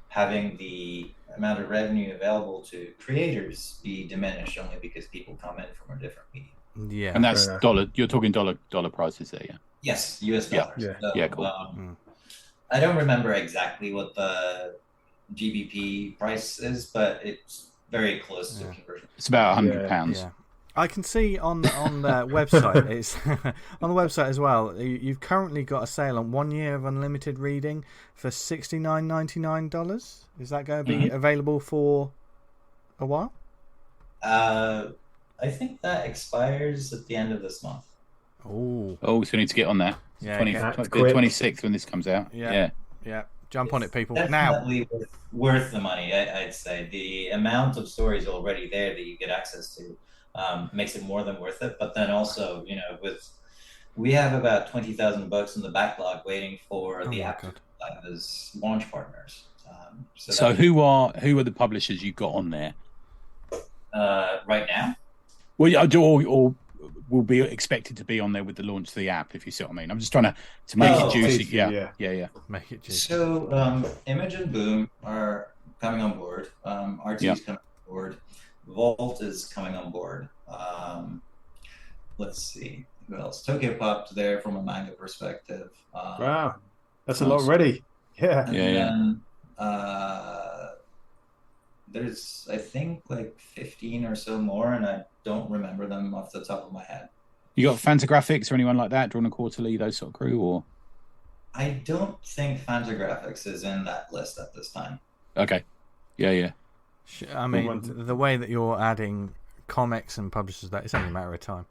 having the amount of revenue available to creators be diminished only because people come in from a different medium. Yeah, and that's dollar. You're talking dollar prices there, yeah. Yes, US dollars. Yeah, so, cool. I don't remember exactly what the GBP price is, but it's very close to conversion. It's about £100. Yeah. I can see on the website, it's on the website as well. You've currently got a sale on 1 year of unlimited reading for $69.99. Is that going to be available for a while? I think that expires at the end of this month. So we need to get on that. Yeah, the 26th when this comes out. Yeah. Jump on it, people. Definitely worth the money. I'd say the amount of stories already there that you get access to makes it more than worth it. But then also, we have about 20,000 books in the backlog waiting for the app to live as launch partners. So who are the publishers you got on there right now? Well, or will be expected to be on there with the launch of the app, if you see what I mean. I'm just trying to make it juicy. Yeah. Make it juicy. So Image and Boom are coming on board. RT is coming on board. Vault is coming on board. Let's see who else. Tokyo Pop's there from a manga perspective. Wow, that's a lot already. Yeah. And there's I think like 15 or so more, and I don't remember them off the top of my head. You got Fantagraphics or anyone like that, Drawn and Quarterly, those sort of crew, or? I don't think Fantagraphics is in that list at this time. Okay. Yeah. I mean, the way that you're adding comics and publishers, that it's only a matter of time.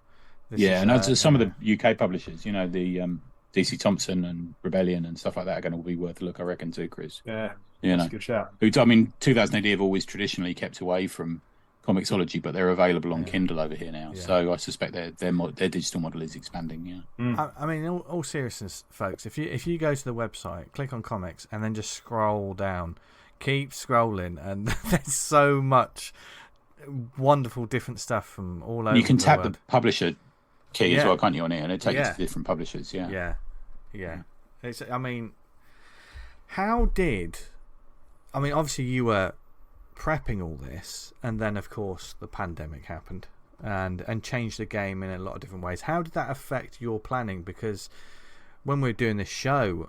And some of the UK publishers, the DC Thompson and Rebellion and stuff like that are going to be worth a look, I reckon, too, Chris. Yeah, that's a good shout. 2000 AD have always traditionally kept away from Comixology, but they're available on Kindle over here now. So I suspect their digital model is expanding. I mean, in all seriousness, folks, if you go to the website, click on comics, and then just scroll down, keep scrolling, and there's so much wonderful different stuff from all over. You can tap the publisher key as well, can't you, on it, and it takes you to different publishers. Yeah. It's, I mean, obviously you were prepping all this, and then of course the pandemic happened and changed the game in a lot of different ways. How did that affect your planning? Because when we were doing this show,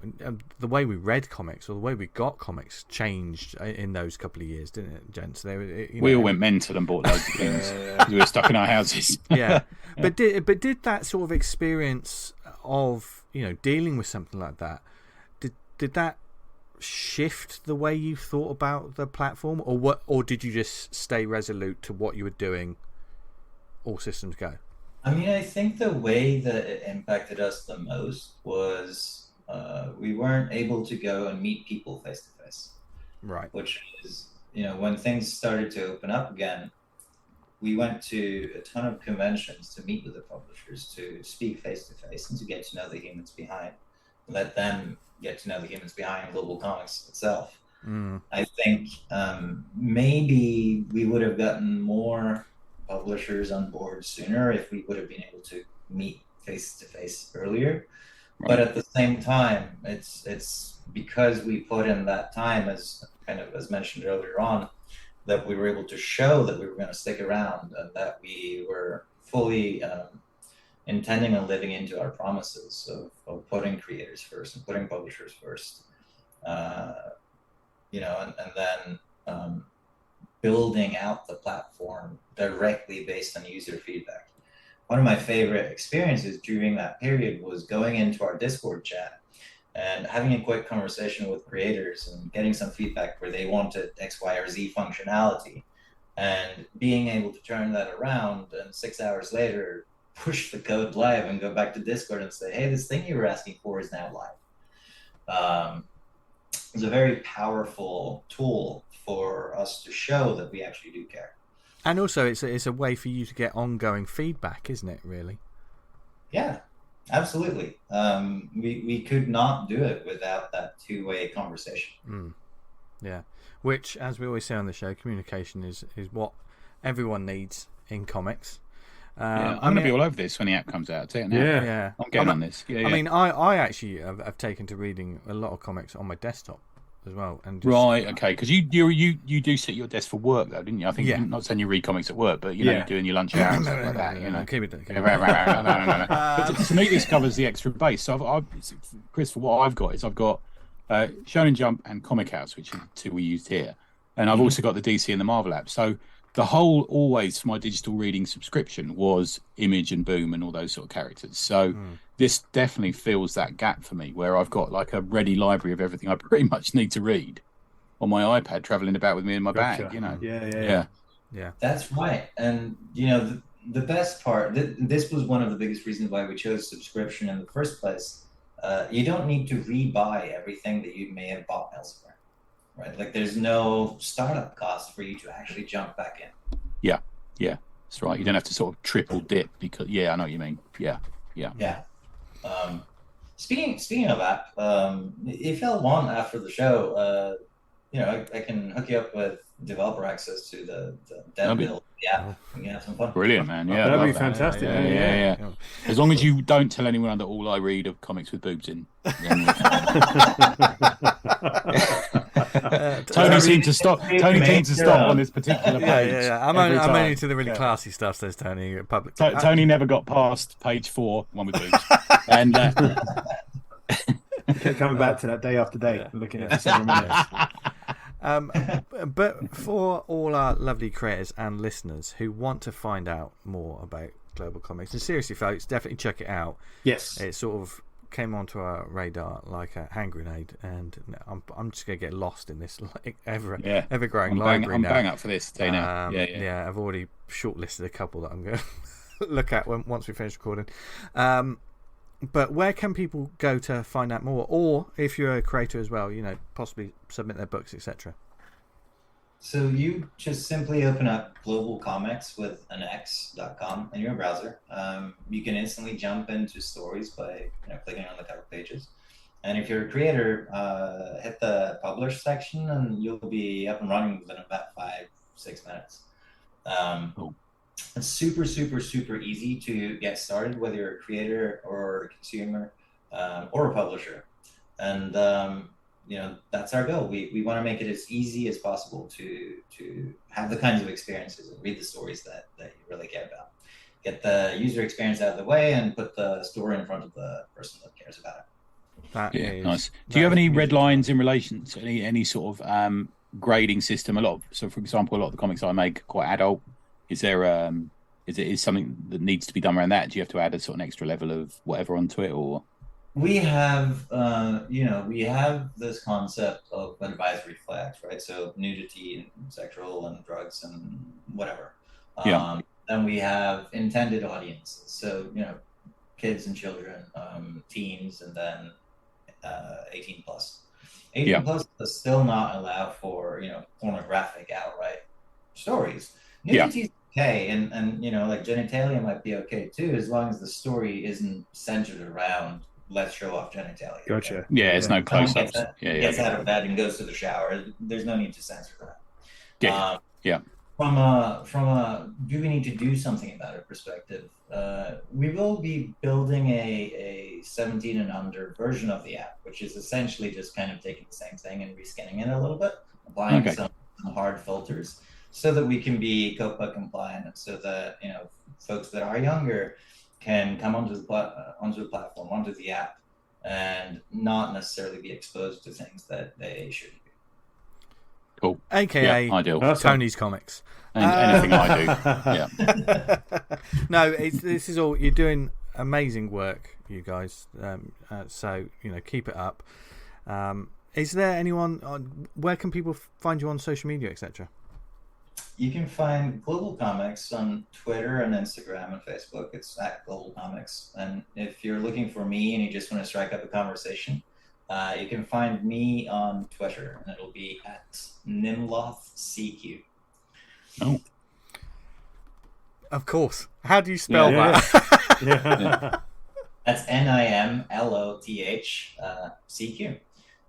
the way we read comics or the way we got comics changed in those couple of years, didn't it, gents? We all went mental and bought loads of things because we were stuck in our houses. But did that sort of experience of dealing with something like that, did that shift the way you thought about the platform, or did you just stay resolute to what you were doing, all systems go? I mean, I think the way that it impacted us the most was we weren't able to go and meet people face to face. Right. Which is, when things started to open up again, we went to a ton of conventions to meet with the publishers, to speak face to face and to get to know the humans behind, let them get to know the humans behind Global Comix itself. I think maybe we would have gotten more publishers on board sooner if we would have been able to meet face to face earlier. Right. But at the same time, it's because we put in that time, as mentioned earlier on, that we were able to show that we were going to stick around and that we were fully intending on living into our promises of putting creators first and putting publishers first, and then building out the platform directly based on user feedback. one of my favorite experiences during that period was going into our Discord chat and having a quick conversation with creators and getting some feedback where they wanted X, Y, or Z functionality, and being able to turn that around and 6 hours later push the code live and go back to Discord and say, hey, this thing you were asking for is now live. It's a very powerful tool for us to show that we actually do care. And also, it's a way for you to get ongoing feedback, isn't it, really? Yeah, absolutely. We could not do it without that two-way conversation. Yeah, which, as we always say on the show, communication is what everyone needs in comics. I'm going to be all over this when the app comes out. Yeah. I'm getting on this. I mean, I actually have taken to reading a lot of comics on my desktop as well. And just, right, okay, because you do sit your desk for work, though, didn't you? I think you're not saying you read comics at work, but you're doing your lunch hour and stuff like that. No, keep it. No. But to me, this covers the extra base. So, Chris, for what I've got is I've got Shonen Jump and Comic House, which are the two we used here, and I've also got the DC and the Marvel app. So the whole always for my digital reading subscription was Image and Boom and all those sort of characters. So this definitely fills that gap for me, where I've got like a ready library of everything I pretty much need to read on my iPad, traveling about with me in my bag. You know. Yeah. That's right. And the best part, this was one of the biggest reasons why we chose subscription in the first place. You don't need to rebuy everything that you may have bought elsewhere. Right, like there's no startup cost for you to actually jump back in. Yeah, that's right. You don't have to sort of triple dip because I know what you mean. Yeah. Speaking of that, if y'all want after the show, I can hook you up with developer access to the dev build. Yeah, we can have some fun. Brilliant, man. Yeah, that'd be fantastic. Yeah. As long as you don't tell anyone that all I read are comics with boobs in. Tony seemed to stop. Tony seemed to stop on this particular page. Yeah. I'm only to the really classy stuff, says Tony. Public. Tony never got past page 4, one with boobs, and kept coming back to that day after day, looking at the 7 minutes. But for all our lovely creators and listeners who want to find out more about Global Comix, and seriously, folks, definitely check it out. Yes, it sort of came onto our radar like a hand grenade, and I'm just gonna get lost in this ever growing library. I'm now. bang up for this today now. I've already shortlisted a couple that I'm going to look at once we finish recording. But where can people go to find out more, or if you're a creator as well, possibly submit their books, etc.? So you just simply open up Global Comix with an X.com in your browser. You can instantly jump into stories by clicking on the cover pages. And if you're a creator, hit the publish section and you'll be up and running within about 5-6 minutes. It's super, super, super easy to get started, whether you're a creator or a consumer or a publisher. And that's our goal. We want to make it as easy as possible to have the kinds of experiences and read the stories that you really care about. Get the user experience out of the way and put the story in front of the person that cares about it. Nice. Do you have any red lines in relation to any sort of grading system? So for example, a lot of the comics I make are quite adult. Is there is something that needs to be done around that? Do you have to add a sort of an extra level of whatever onto it, or? We have, we have this concept of advisory flags, right? So nudity and sexual and drugs and whatever. Then we have intended audiences. So, kids and children, teens, and then 18 plus. 18 plus does still not allow for, pornographic outright stories. Nudity is okay, and like genitalia might be okay too, as long as the story isn't centered around let's show off genitalia. Gotcha. Okay? Yeah, it's no close-ups. Gets out of bed and goes to the shower. There's no need to censor that. From a do we need to do something about it perspective, we will be building a 17 and under version of the app, which is essentially just kind of taking the same thing and reskinning it a little bit, applying some hard filters so that we can be COPPA compliant, so that folks that are younger can come onto the platform, onto the app, and not necessarily be exposed to things that they shouldn't be. Cool. AKA ideal. Tony's Comics. And anything I do. Yeah. No, this is all, you're doing amazing work, you guys. So, keep it up. Is there anyone, where can people find you on social media, etc.? You can find Global Comix on Twitter and Instagram and Facebook. It's at Global Comix. And if you're looking for me and you just want to strike up a conversation, you can find me on Twitter, and it'll be at NimlothCQ. Oh. Of course. How do you spell that? Yeah. That's NIMLOTH CQ.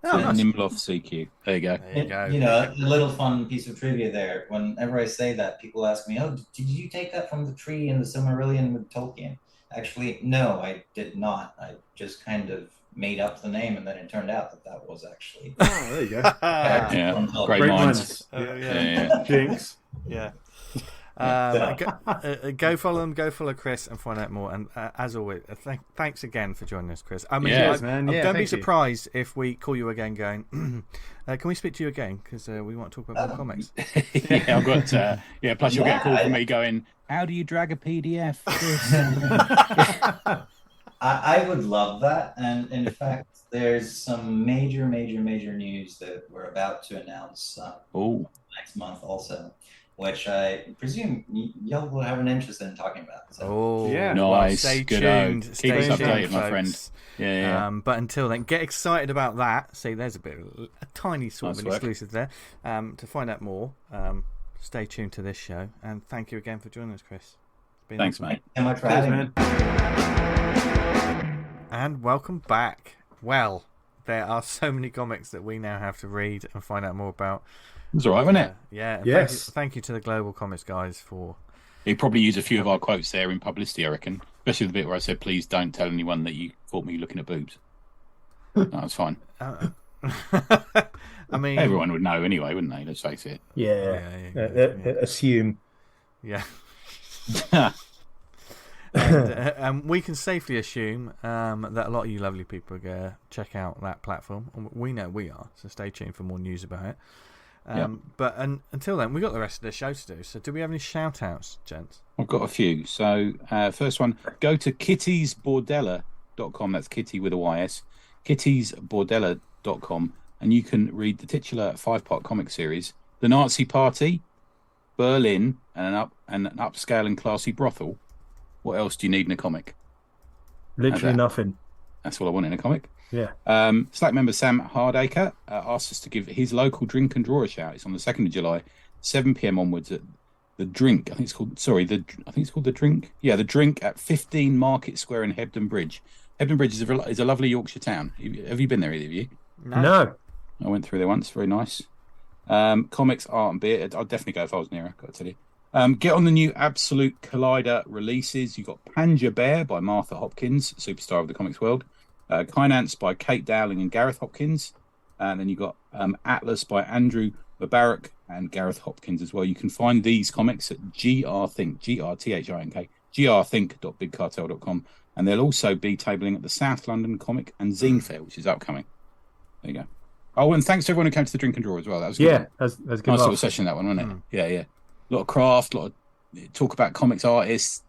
Oh, nice. NimlothCQ. There you go. There you go. A little fun piece of trivia there. Whenever I say that, people ask me, "Oh, did you take that from the tree in the Silmarillion with Tolkien?" Actually, no, I did not. I just kind of made up the name, and then it turned out that was actually. Oh, there you go. Yeah, great minds. Yeah. Jinx. Yeah. Go follow them, go follow Chris, and find out more. And as always, thanks again for joining us, Chris. I mean, don't be surprised if we call you again going, can we speak to you again? Because we want to talk about more comics. Yeah, I've got, plus you'll get a call from me going, how do you drag a PDF? I would love that. And in fact, there's some major news that we're about to announce next month also, which I presume y'all will have an interest in talking about. So. Oh, yeah. Nice. Well, stay tuned. Keep us updated, my folks. friend. Yeah. But until then, get excited about that. See, there's a tiny sort of an exclusive there. To find out more, stay tuned to this show. And thank you again for joining us, Chris. Thanks, mate. Thank you so much for having me. And welcome back. Well, there are so many comics that we now have to read and find out more about. It was all right, wasn't it? Yeah. Yes. Thank you to the Global Comix guys for. He probably used a few of our quotes there in publicity, I reckon. Especially the bit where I said, "Please don't tell anyone that you caught me looking at boobs." That was fine. I mean, everyone would know anyway, wouldn't they? Let's face it. Yeah. Assume. Yeah. And we can safely assume that a lot of you lovely people are going to check out that platform. We know we are, so stay tuned for more news about it. But until then, we've got the rest of the show to do. So do we have any shout-outs, gents? I've got a few. So first one, go to kittiesbordella.com. That's kitty with a YS. kittiesbordella.com. And you can read the titular 5-part comic series, The Nazi Party, Berlin, and an upscale and classy brothel. What else do you need in a comic? Literally nothing. That's all I want in a comic. Yeah. Slack member Sam Hardacre asked us to give his local drink and draw a shout. It's on the 2nd of July, 7 p.m. onwards at the Drink. I think it's called the Drink. Yeah, the Drink at 15 Market Square in Hebden Bridge. Hebden Bridge is a lovely Yorkshire town. Have you been there, either of you? No. I went through there once. Very nice. Comics, art, and beer. I'd definitely go if I was near. I've got to tell you. Get on the new Absolute Collider releases. You've got Panja Bear by Martha Hopkins, superstar of the comics world. Kynance by Kate Dowling and Gareth Hopkins. And then you've got Atlas by Andrew Mubarak and Gareth Hopkins as well. You can find these comics at GRThink, GRTHINK, grthink.bigcartel.com. And they'll also be tabling at the South London Comic and Zine Fair, which is upcoming. There you go. Oh, and thanks to everyone who came to the Drink and Draw as well. That was good. Yeah, that's good. Nice little session, that one, wasn't it? Yeah. A lot of craft, a lot of talk about comics artists,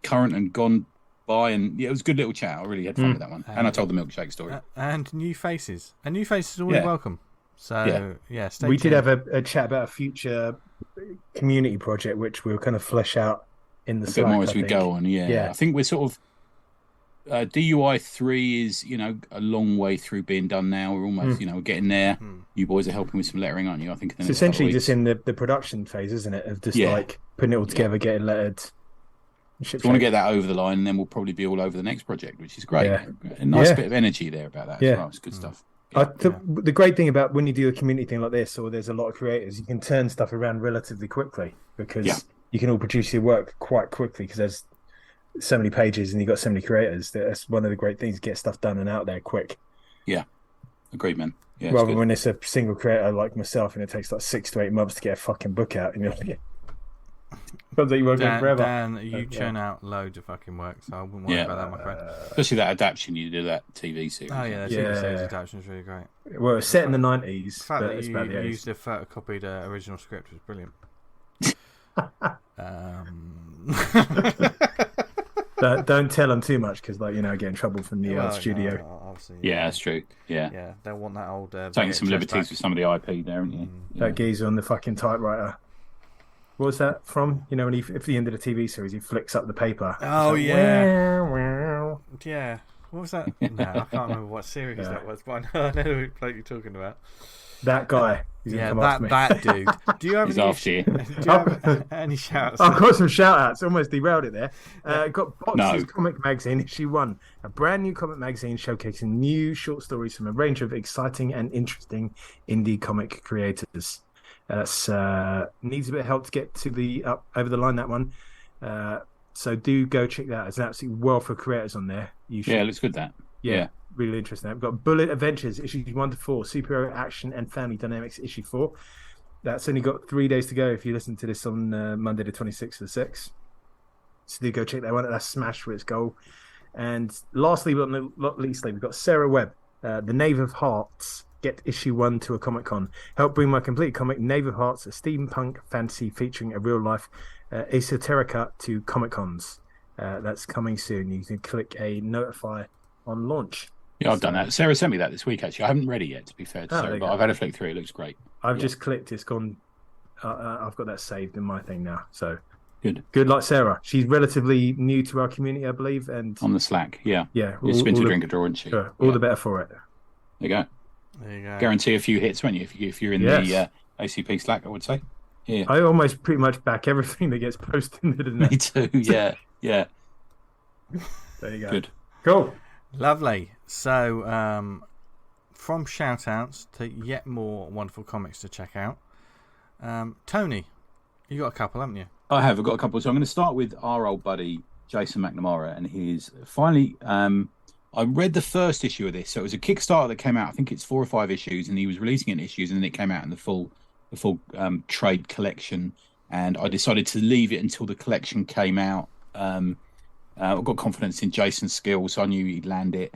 current and gone by, and it was a good little chat. I really had fun with that one. And I told the milkshake story. And new faces. And new faces are always welcome. So, stay tuned. We did have a chat about a future community project, which we'll kind of flesh out in the Slack, bit more as we go on. Yeah. I think we're sort of DUI 3 is a long way through being done now. We're almost we're getting there. You boys are helping with some lettering, aren't you? I think it's essentially just in the production phase, isn't it, of just like putting it all together, getting lettered. So we want to get that over the line, and then we'll probably be all over the next project, which is great. A nice bit of energy there about that as well. It's good stuff. The great thing about when you do a community thing like this, or there's a lot of creators, you can turn stuff around relatively quickly because you can all produce your work quite quickly because there's so many pages and you've got so many creators. That's one of the great things, get stuff done and out there quick. Yeah, agreed, man. Yeah, rather when it's a single creator like myself and it takes like 6 to 8 months to get a fucking book out and you're like, Dan, you churn out loads of fucking work, so I wouldn't worry about that, my friend. Especially that adaptation you did, that TV series. Oh yeah, the TV series adaptation is really great. Well, it's set in the 90s. The fact that you used a photocopied original script was brilliant. Don't tell them too much because, like, get in trouble from the studio. No, yeah, that's true. Yeah, they'll want that old taking some liberties with some of the IP there, aren't you? That geezer on the fucking typewriter. What was that from? When at the end of the TV series, he flicks up the paper. Oh, yeah. Yeah. What was that? No, I can't remember what series that was, but I know who you're talking about. That guy. That dude. Do you have any shout-outs? I've got some shout-outs. Almost derailed it there. Got Box's Comic Magazine, issue 1. A brand new comic magazine showcasing new short stories from a range of exciting and interesting indie comic creators. That's needs a bit of help to get to the over the line, that one. So do go check that out. There's an absolute wealth of creators on there. It looks good, that. Yeah. Really interesting. We've got Bullet Adventures, issues 1 to 4, Superhero Action and Family Dynamics, issue 4. That's only got 3 days to go if you listen to this on Monday the 26th of the 6th. So do go check that one. That's smashed for its goal. And lastly, but not leastly, we've got Sarah Webb, The Knave of Hearts. Get issue 1 to a Comic-Con. Help bring my complete comic, Knave of Hearts, a steampunk fantasy featuring a real-life esoterica to Comic-Cons. That's coming soon. You can click a notify on launch. Yeah, I've done that. Sarah sent me that this week, actually. I haven't read it yet, to be fair to Sarah, but I've had a flick through. It looks great. I've just clicked. It's gone. I've got that saved in my thing now. So good. Good like Sarah. She's relatively new to our community, I believe. And on the Slack, yeah. Yeah. Spin to drink a draw, isn't she? Sure. All the better for it. There you go. Guarantee a few hits, won't you? If you're in the ACP Slack, I would say. Yeah. I almost pretty much back everything that gets posted into the net. Me too, yeah. There you go. Good. Cool. Lovely. So, from shout-outs to yet more wonderful comics to check out. Tony, you got a couple, haven't you? I have. I've got a couple. So I'm going to start with our old buddy, Jason McNamara, and he's finally... I read the first issue of this. So it was a Kickstarter that came out. I think it's 4 or 5 issues, and he was releasing it in issues, and then it came out in the full trade collection. And I decided to leave it until the collection came out. I've got confidence in Jason's skills, so I knew he'd land it.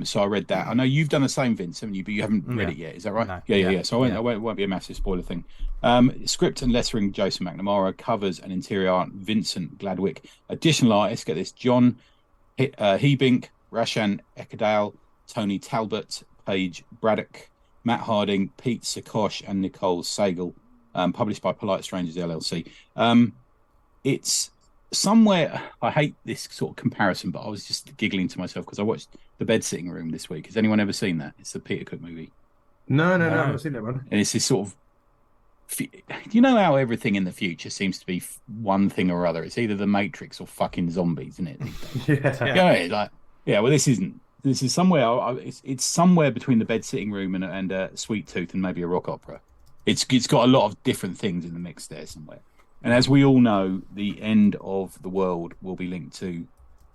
So I read that. I know you've done the same, Vince, haven't you? But you haven't read it yet. Is that right? No. Yeah. So it won't be a massive spoiler thing. Script and lettering, Jason McNamara. Covers and interior art, Vincent Gladwick. Additional artists, get this, John Hebink, Rashan Ekadale, Tony Talbot, Paige Braddock, Matt Harding, Pete Sakosh, and Nicole Sagal. Published by Polite Strangers LLC. It's somewhere, I hate this sort of comparison, but I was just giggling to myself because I watched The Bed Sitting Room this week. Has anyone ever seen that? It's the Peter Cook movie. No, I haven't seen that one. And it's this sort of, you know how everything in the future seems to be one thing or other? It's either the Matrix or fucking zombies, isn't it? Well, this isn't. This is somewhere. It's somewhere between The Bed Sitting Room and Sweet Tooth and maybe a rock opera. It's got a lot of different things in the mix there somewhere. And as we all know, the end of the world will be linked to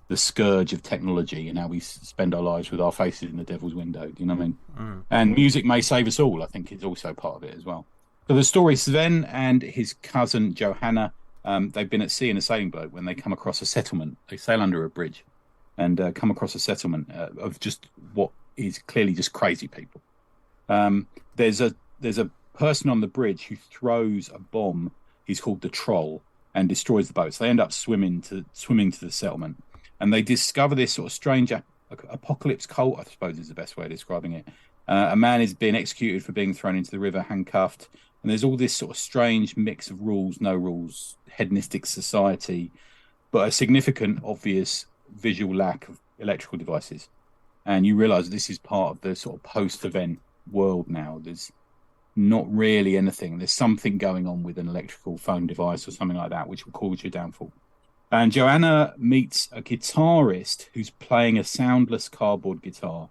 the scourge of technology and how we spend our lives with our faces in the devil's window. Do you know what I mean? And music may save us all, I think, is also part of it as well. So the story, Sven and his cousin Johanna, they've been at sea in a sailing boat when they come across a settlement. They sail under a bridge and come across a settlement of just what is clearly just crazy people. There's a person on the bridge who throws a bomb. He's called the Troll, and destroys the boat. So they end up swimming to the settlement, and they discover this sort of strange apocalypse cult, I suppose is the best way of describing it. A man is being executed for being thrown into the river, handcuffed, and there's all this sort of strange mix of rules, no rules, hedonistic society, but a significant, obvious visual lack of electrical devices. And you realise this is part of the sort of post-event world now. There's not really anything. There's something going on with an electrical phone device or something like that which will cause your downfall. And Joanna meets a guitarist who's playing a soundless cardboard guitar,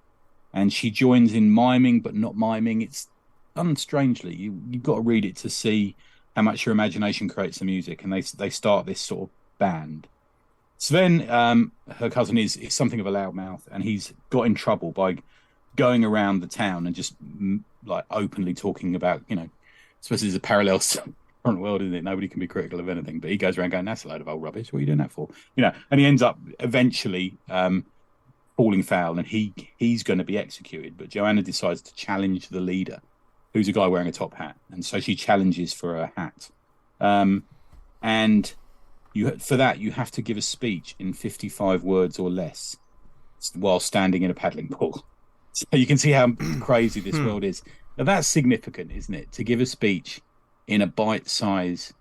and she joins in miming but not miming. It's done strangely. You've got to read it to see how much your imagination creates the music, and they start this sort of band. Sven, her cousin, is something of a loudmouth, and he's got in trouble by going around the town and just like openly talking about, I suppose there's a parallel to the current world, isn't it? Nobody can be critical of anything, but he goes around going, that's a load of old rubbish. What are you doing that for? And he ends up eventually falling foul, and he's going to be executed. But Joanna decides to challenge the leader, who's a guy wearing a top hat. And so she challenges for a hat. and for that you have to give a speech in 55 words or less while standing in a paddling pool. So you can see how crazy this world is. Now that's significant, isn't it? To give a speech in a bite-sized,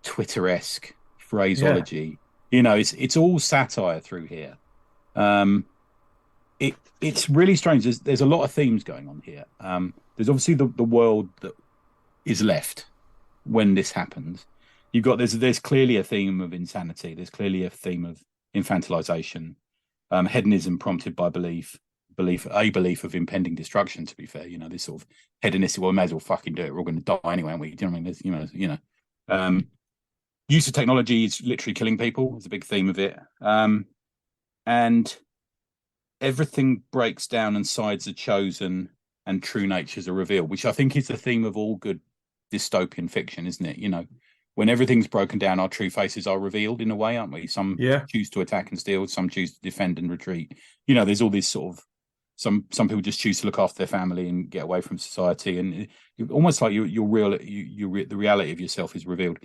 Twitter-esque phraseology. Yeah. It's all satire through here. It's really strange. There's a lot of themes going on here. There's obviously the world that is left when this happens. There's clearly a theme of insanity. There's clearly a theme of infantilization, hedonism prompted by belief of impending destruction. To be fair, this sort of hedonistic. Well, we may as well fucking do it. We're all going to die anyway, aren't we? Do you know what I mean? Use of technology is literally killing people. It's a big theme of it, and everything breaks down and sides are chosen and true natures are revealed, which I think is the theme of all good dystopian fiction, isn't it? When everything's broken down, our true faces are revealed in a way, aren't we? Some choose to attack and steal, some choose to defend and retreat. There's all this sort of some people just choose to look after their family and get away from society, and almost like the reality of yourself is revealed.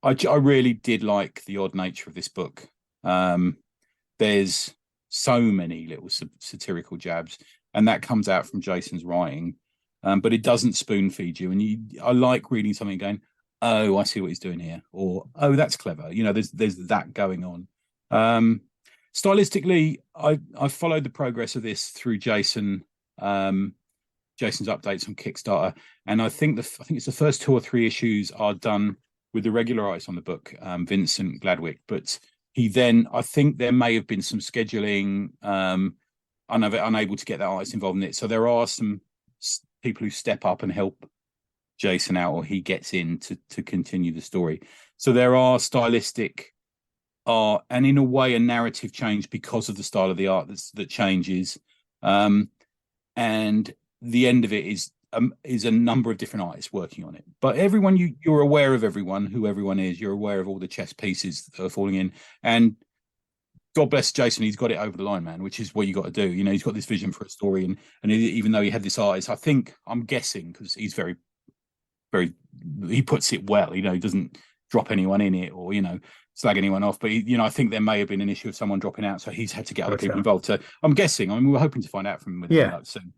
I really did like the odd nature of this book. There's so many little satirical jabs, and that comes out from Jason's writing, but it doesn't spoon feed you. And I like reading something and going, oh, I see what he's doing here, or oh, that's clever. There's that going on. Stylistically, I followed the progress of this through Jason's updates on Kickstarter, and I think it's the first 2 or 3 issues are done with the regular artist on the book, Vincent Gladwick, but I think there may have been some scheduling, unable to get that artist involved in it. So there are some people who step up and help Jason out, or he gets in to continue the story. So there are stylistic art and in a way a narrative change because of the style of the art that changes. And the end of it is a number of different artists working on it. But everyone, you're aware of who everyone is. You're aware of all the chess pieces that are falling in. And God bless Jason, he's got it over the line, man, which is what you got to do. He's got this vision for a story. And even though he had this artist, I'm guessing, because he's very, very, he puts it well. He doesn't drop anyone in it or, slag anyone off. But, I think there may have been an issue of someone dropping out. So he's had to get other people involved. So I'm guessing, we were hoping to find out from him soon.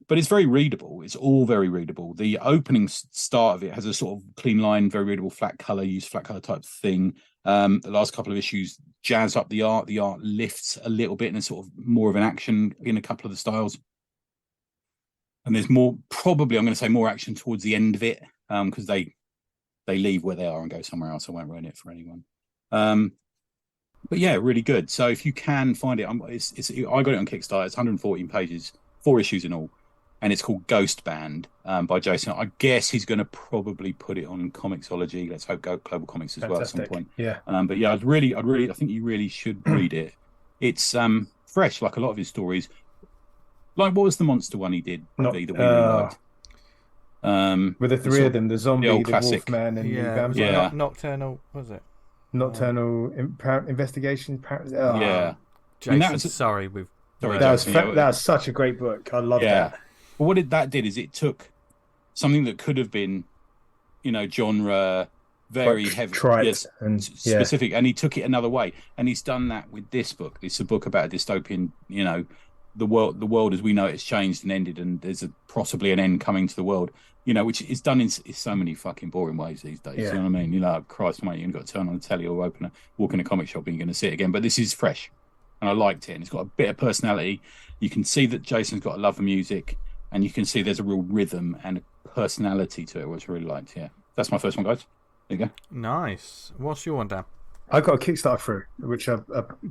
But it's very readable. It's all very readable. The opening start of it has a sort of clean line, very readable, flat color type thing. The last couple of issues jazz up the art. The art lifts a little bit and it's sort of more of an action in a couple of the styles. And there's more, probably I'm going to say more action towards the end of it, because they leave where they are and go somewhere else. I won't ruin it for anyone. But yeah, really good. So if you can find it, I got it on Kickstarter. It's 114 pages, 4 issues in all. And it's called Ghost Band by Jason. I guess he's going to probably put it on Comixology. Let's hope Global Comix as well at some point. Yeah. But yeah, I think you really should read it. It's fresh, like a lot of his stories. Like, what was the monster one he did that we really liked? With the 3 of them, the zombie, the classic. Wolfman, and the vampire. Yeah. Nocturnal, was it? Nocturnal Investigation. Yeah. Jason, sorry, that was such a great book. I love that. But what that did is it took something that could have been, genre, very heavy, specific, and he took it another way. And he's done that with this book. It's a book about a dystopian, the world as we know it has changed and ended, and there's possibly an end coming to the world, which is done in so many fucking boring ways these days. You know what I mean? Christ, mate, you've got to turn on the telly or walk in a comic shop and you're going to see it again. But this is fresh, and I liked it, and it's got a bit of personality. You can see that Jason's got a love for music. And you can see there's a real rhythm and a personality to it, which I really liked. Yeah, that's my first one, guys. There you go. Nice. What's your one, Dan? I got a Kickstarter through, which I'll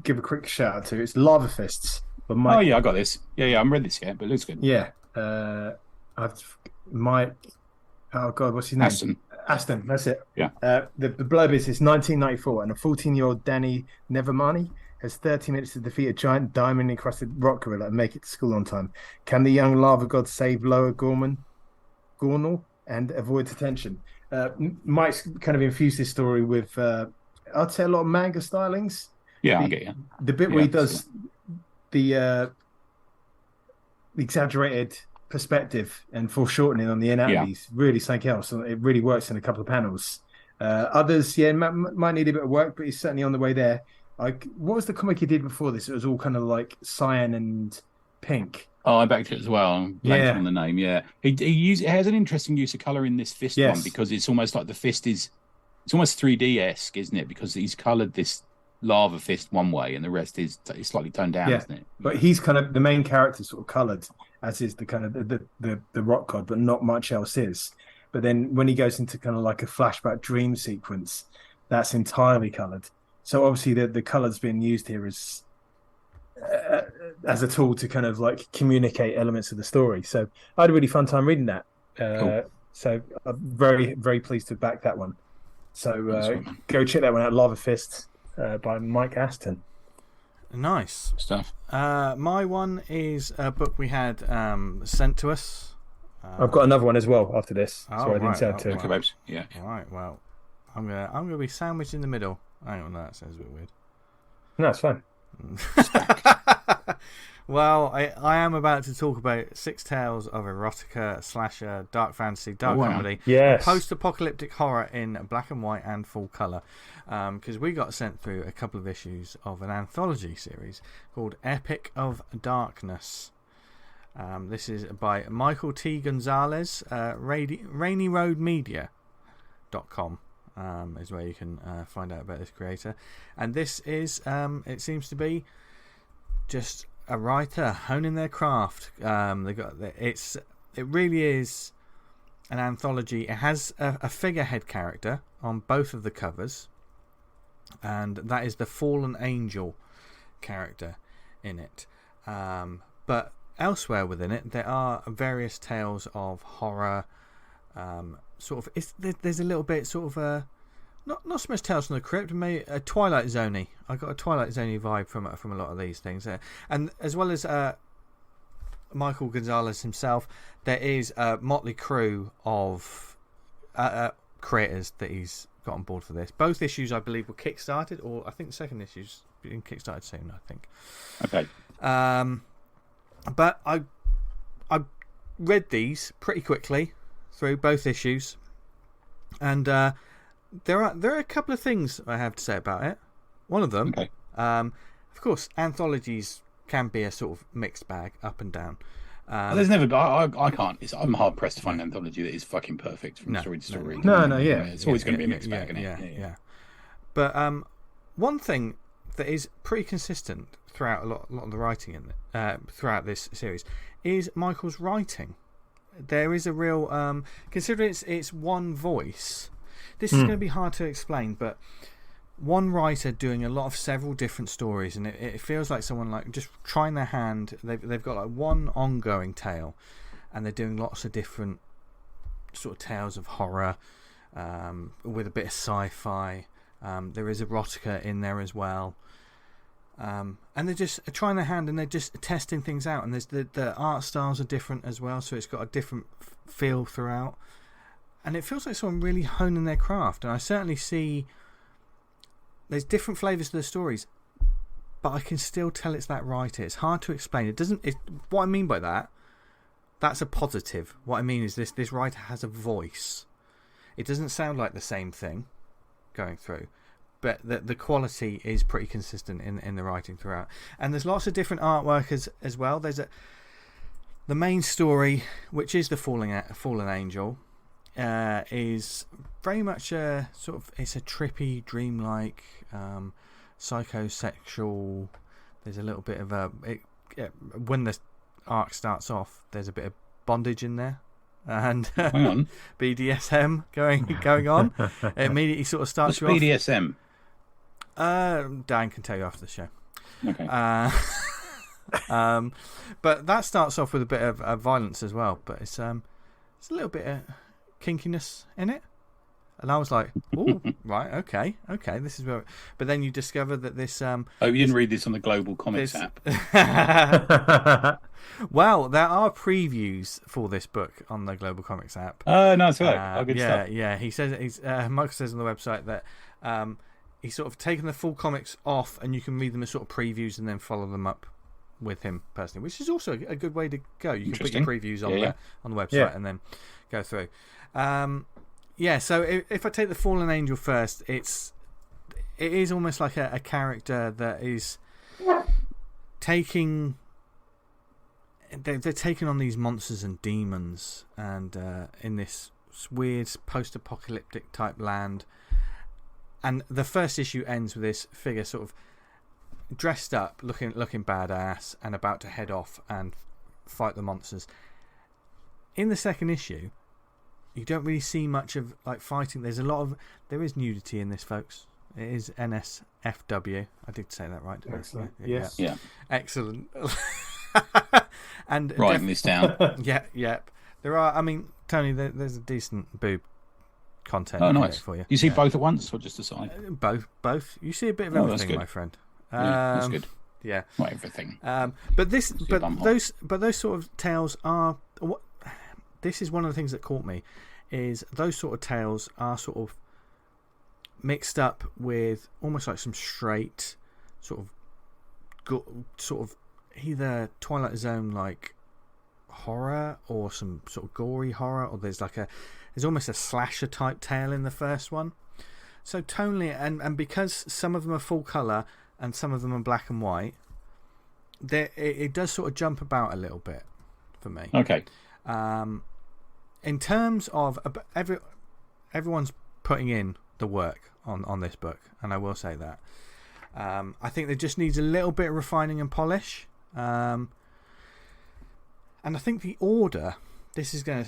give a quick shout out to. It's Lava Fists. Oh yeah, I got this. Yeah, I haven't read this yet, but it looks good. Yeah. Oh God, what's his name? Aston. That's it. Yeah. The blurb is it's 1994, and a 14-year-old Danny Nevermoney has 30 minutes to defeat a giant diamond-encrusted rock gorilla and make it to school on time. Can the young lava god save Lower Gornal and avoid detention? Mike's kind of infused this story with, I'd say, a lot of manga stylings. Yeah, I get you. The bit where he does the exaggerated perspective and foreshortening on the anatomy is really something else. It really works in a couple of panels. Others, might need a bit of work, but he's certainly on the way there. What was the comic he did before this? It was all kind of like cyan and pink. Oh, I backed it as well. I'm blanking on the name. Yeah, he has an interesting use of color in this fist one because it's almost like the fist it's almost 3D-esque, isn't it? Because he's colored this lava fist one way and the rest is slightly toned down, isn't it? But he's kind of the main character, sort of colored, as is the kind of the rock god, but not much else is. But then when he goes into kind of like a flashback dream sequence, that's entirely colored. So obviously the colors being used here is as a tool to kind of like communicate elements of the story. So I had a really fun time reading that. Cool. So I'm very, very pleased to back that one. So go check that one out, Lava Fist by Mike Aston. Nice stuff. My one is a book we had sent to us. I've got another one as well after this. So I didn't say it too. Okay, babes. Yeah. All right. Well, I'm gonna be sandwiched in the middle. Hang on, that sounds a bit weird. No, it's fine. Well, I am about to talk about Six Tales of Erotica slasher, dark fantasy, dark comedy, post-apocalyptic horror in black and white and full colour. Because we got sent through a couple of issues of an anthology series called Epic of Darkness. This is by Michael T. Gonzalez, RainyRoadMedia.com. Is where you can find out about this creator, and this is it seems to be just a writer honing their craft. It really is an anthology. It has a figurehead character on both of the covers, and that is the fallen angel character in it. But elsewhere within it, there are various tales of horror. There's a little bit sort of not so much Tales from the Crypt, maybe a Twilight Zone-y. I got a Twilight Zone-y vibe from a lot of these things, and as well as Michael Gonzalez himself, there is a motley crew of creators that he's got on board for this. Both issues, I believe, were kickstarted, or I think the second issue's being kickstarted soon. I think. Okay. But I read these pretty quickly through both issues, and there are a couple of things I have to say about it. One of them, of course, anthologies can be a sort of mixed bag, up and down. There's never. I can't. I'm hard pressed to find an anthology that is fucking perfect from story to story. It's always going to be a mixed bag, isn't it? Yeah. But one thing that is pretty consistent throughout a lot of the writing in throughout this series is Michael's writing. There is a real considering it's one voice. This is going to be hard to explain, but one writer doing a lot of several different stories, and it feels like someone like just trying their hand. They've got like one ongoing tale, and they're doing lots of different sort of tales of horror with a bit of sci-fi. There is erotica in there as well. And they're just trying their hand, and they're just testing things out. And there's the art styles are different as well, so it's got a different feel throughout. And it feels like someone really honing their craft. And I certainly see there's different flavours to the stories, but I can still tell it's that writer. It's hard to explain. What I mean by that's a positive. What I mean is this writer has a voice. It doesn't sound like the same thing going through, but the quality is pretty consistent in the writing throughout. And there's lots of different artwork as well. There's the main story, which is the fallen angel, is very much it's a trippy, dreamlike, psychosexual. There's a little bit of when the arc starts off, there's a bit of bondage in there. And BDSM going on. It immediately sort of starts What's BDSM? Dan can tell you after the show. Okay. But that starts off with a bit of violence as well. But it's a little bit of kinkiness in it. And I was like, oh, right, okay, this is where. But then you discover that this. You didn't read this on the Global Comix app. Well, there are previews for this book on the Global Comix app. Oh, no, it's right. Good stuff. Yeah. He says Michael says on the website that he's sort of taken the full comics off, and you can read them as sort of previews and then follow them up with him personally, which is also a good way to go. You can put your previews on the website and then go through. Yeah, so if I take the Fallen Angel first, it is almost like a character that is taking. They're taking on these monsters and demons, and in this weird post-apocalyptic type land. And the first issue ends with this figure sort of dressed up, looking badass, and about to head off and fight the monsters. In the second issue, you don't really see much of like fighting. There is nudity in this, folks. It is NSFW. I did say that right, didn't I? Excellent. Yeah. Yes. Yeah. Excellent. And writing this down. Yeah. There are. I mean, Tony, there's a decent boob content. Oh, nice for you. You see both at once, or just a side? Both. You see a bit of everything, my friend. That's good. Yeah. Not everything. But those sort of tales are. This is one of the things that caught me, is those sort of tales are sort of mixed up with almost like some straight sort of either Twilight Zone like horror or some sort of gory horror, or there's almost a slasher type tale in the first one. So tonally, and because some of them are full colour and some of them are black and white, it does sort of jump about a little bit for me. Okay. In terms of everyone's putting in the work on this book, and I will say that. I think there just needs a little bit of refining and polish. And I think the order. This is gonna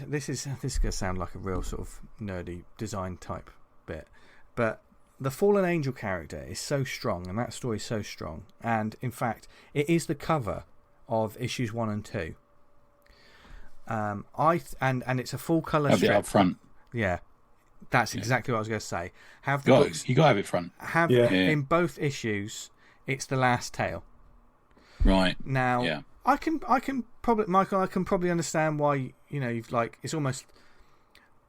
sound like a real sort of nerdy design type bit, but the Fallen Angel character is so strong, and that story is so strong, and in fact, it is the cover of issues 1 and 2. And it's a full colour strip up front. Yeah, that's exactly what I was going to say. Have the books, you got to have it front. In both issues, it's the last tale. Right now, yeah. I can probably, Michael, I can probably understand why you've it's almost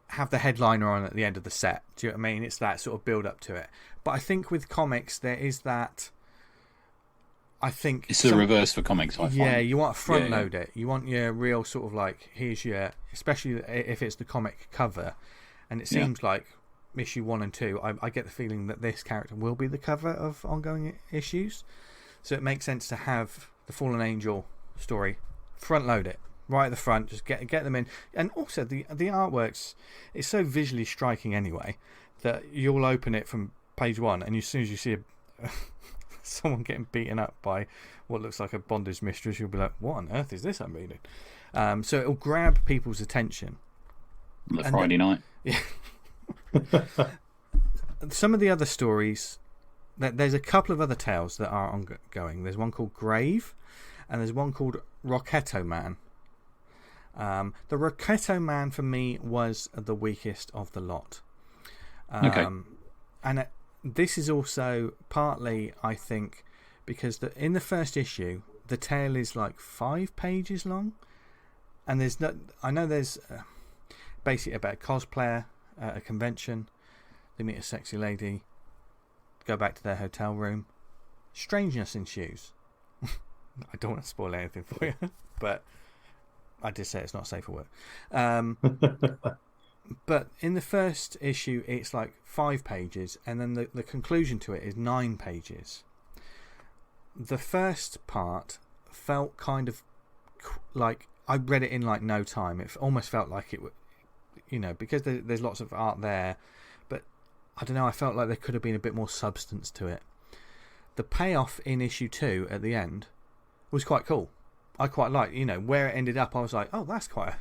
have the headliner on at the end of the set. Do you know what I mean? It's that sort of build up to it. But I think with comics there is that. I think it's the reverse for comics. I find. Yeah, you want to front load it. You want your real sort of here's your, especially if it's the comic cover, and it seems like issue 1 and 2. I get the feeling that this character will be the cover of ongoing issues, so it makes sense to have the Fallen Angel story front load it right at the front. Just get them in, and also the artworks. It's so visually striking anyway that you'll open it from page 1, and as soon as you see someone getting beaten up by what looks like a bondage mistress, you'll be like, what on earth is this I'm reading? So it'll grab people's attention. On Friday night. Yeah. Some of the other stories, there's a couple of other tales that are ongoing. There's one called Grave, and there's one called Rocketto Man. The Rocketto Man for me was the weakest of the lot. Okay. And this is also partly, I think, because in the first issue, the tale is like 5 pages long, and there's basically about a cosplayer at a convention. They meet a sexy lady, go back to their hotel room. Strangeness ensues. I don't want to spoil anything for you, but I did say it's not safe for work. But in the first issue, it's like 5 pages, and then the conclusion to it is 9 pages. The first part felt kind of like I read it in like no time. It almost felt like it would, because there's lots of art there, but I don't know. I felt like there could have been a bit more substance to it. The payoff in issue 2 at the end was quite cool. I quite liked, where it ended up. I was like, oh, that's quite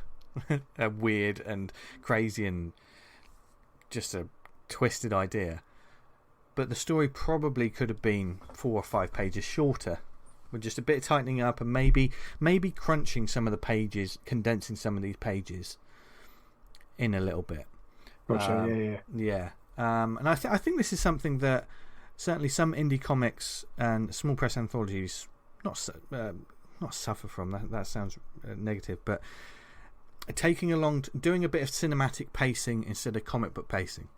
a weird and crazy and just a twisted idea. But the story probably could have been 4 or 5 pages shorter, with just a bit of tightening up and maybe crunching some of the pages, condensing some of these pages in a little bit. Gotcha. Yeah. And I think this is something that certainly some indie comics and small press anthologies not suffer from. That sounds negative, but doing a bit of cinematic pacing instead of comic book pacing.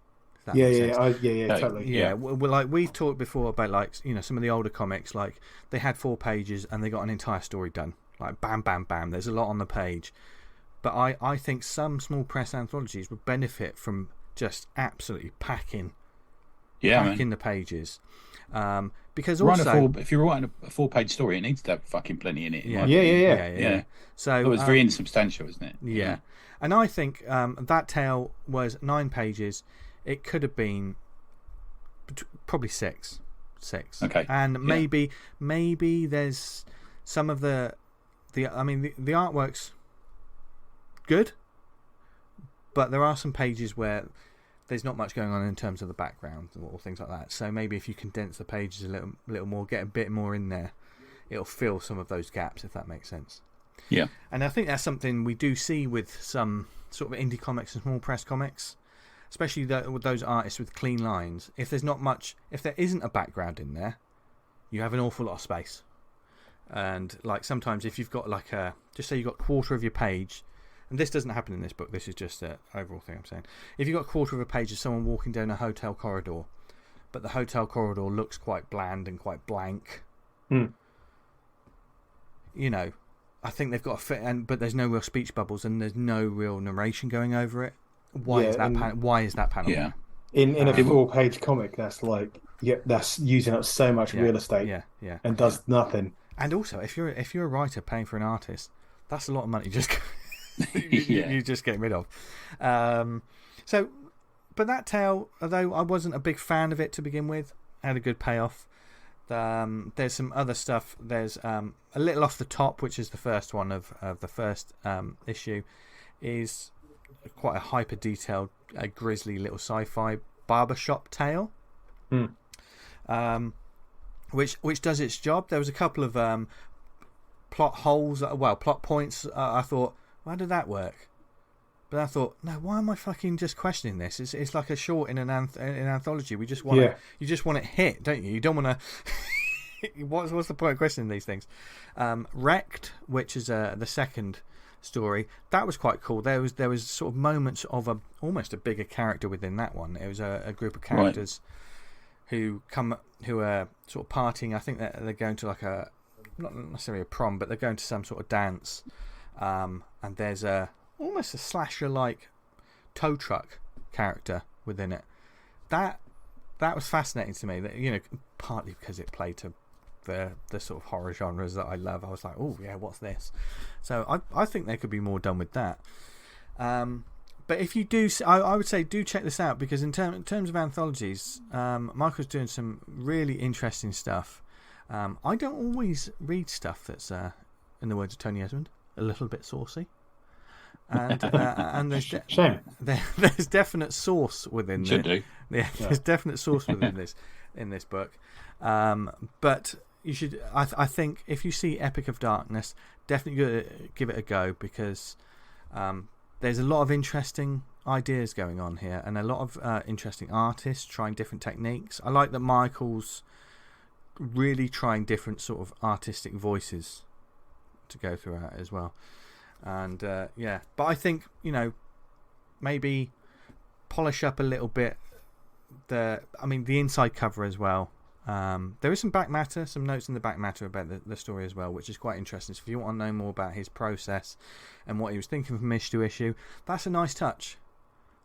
Totally. Yeah, well, like we've talked before about some of the older comics, like they had 4 pages and they got an entire story done. Like bam, bam, bam. There's a lot on the page, but I think some small press anthologies would benefit from just absolutely packing man. the pages. Because also, if you're writing a 4-page story, it needs to have fucking plenty in it. Yeah. So it was very insubstantial, isn't it? Yeah. And I think that tale was 9 pages. It could have been probably 6. Okay. And maybe there's some of the artwork's good, but there are some pages where there's not much going on in terms of the background or things like that. So maybe if you condense the pages a little more, get a bit more in there, it'll fill some of those gaps, if that makes sense. Yeah. And I think that's something we do see with some sort of indie comics and small press comics, especially with those artists with clean lines. If there isn't a background in there, you have an awful lot of space. And like sometimes if you've got just say you've got a quarter of your page, and this doesn't happen in this book, this is just an overall thing I'm saying. If you've got a quarter of a page of someone walking down a hotel corridor, but the hotel corridor looks quite bland and quite blank, I think they've got to fit, but there's no real speech bubbles and there's no real narration going over it. Why is that panel? Yeah. In a 4-page comic, that's using up so much real estate. Yeah. And does nothing. And also, if you're a writer paying for an artist, that's a lot of money just you just get rid of. But that tale, although I wasn't a big fan of it to begin with, had a good payoff. There's some other stuff. There's a little off the top, which is the first one of the first issue, is quite a hyper detailed, grisly little sci-fi barbershop tale, which does its job. There was a couple of plot points. I thought, why did that work? But I thought, no, why am I fucking just questioning this? It's like a short in an anthology. We just want you just want it hit, don't you? You don't want to. What's the point of questioning these things? Wrecked, which is the second story, that was quite cool. There was sort of moments of almost a bigger character within that one. It was a group of characters who are sort of partying. I think they're going to not necessarily a prom, but they're going to some sort of dance. And there's almost a slasher-like tow truck character within it. That was fascinating to me. That partly because it played to the sort of horror genres that I love. I was like, oh yeah, what's this? So I think there could be more done with that. But if you do, I would say do check this out, because in terms of anthologies, Michael's doing some really interesting stuff. I don't always read stuff that's, in the words of Tony Esmond, a little bit saucy. And there's shame. There's definite sauce within Should do. Yeah, there's definite sauce within this book. But you should. I think if you see Epic of Darkness, definitely give it a go, because there's a lot of interesting ideas going on here, and a lot of interesting artists trying different techniques. I like that Michael's really trying different sort of artistic voices to go throughout as well. And but I think maybe polish up a little bit the inside cover as well. There is some back matter, some notes in the back matter about the story as well, which is quite interesting. So if you want to know more about his process and what he was thinking from issue to issue, that's a nice touch.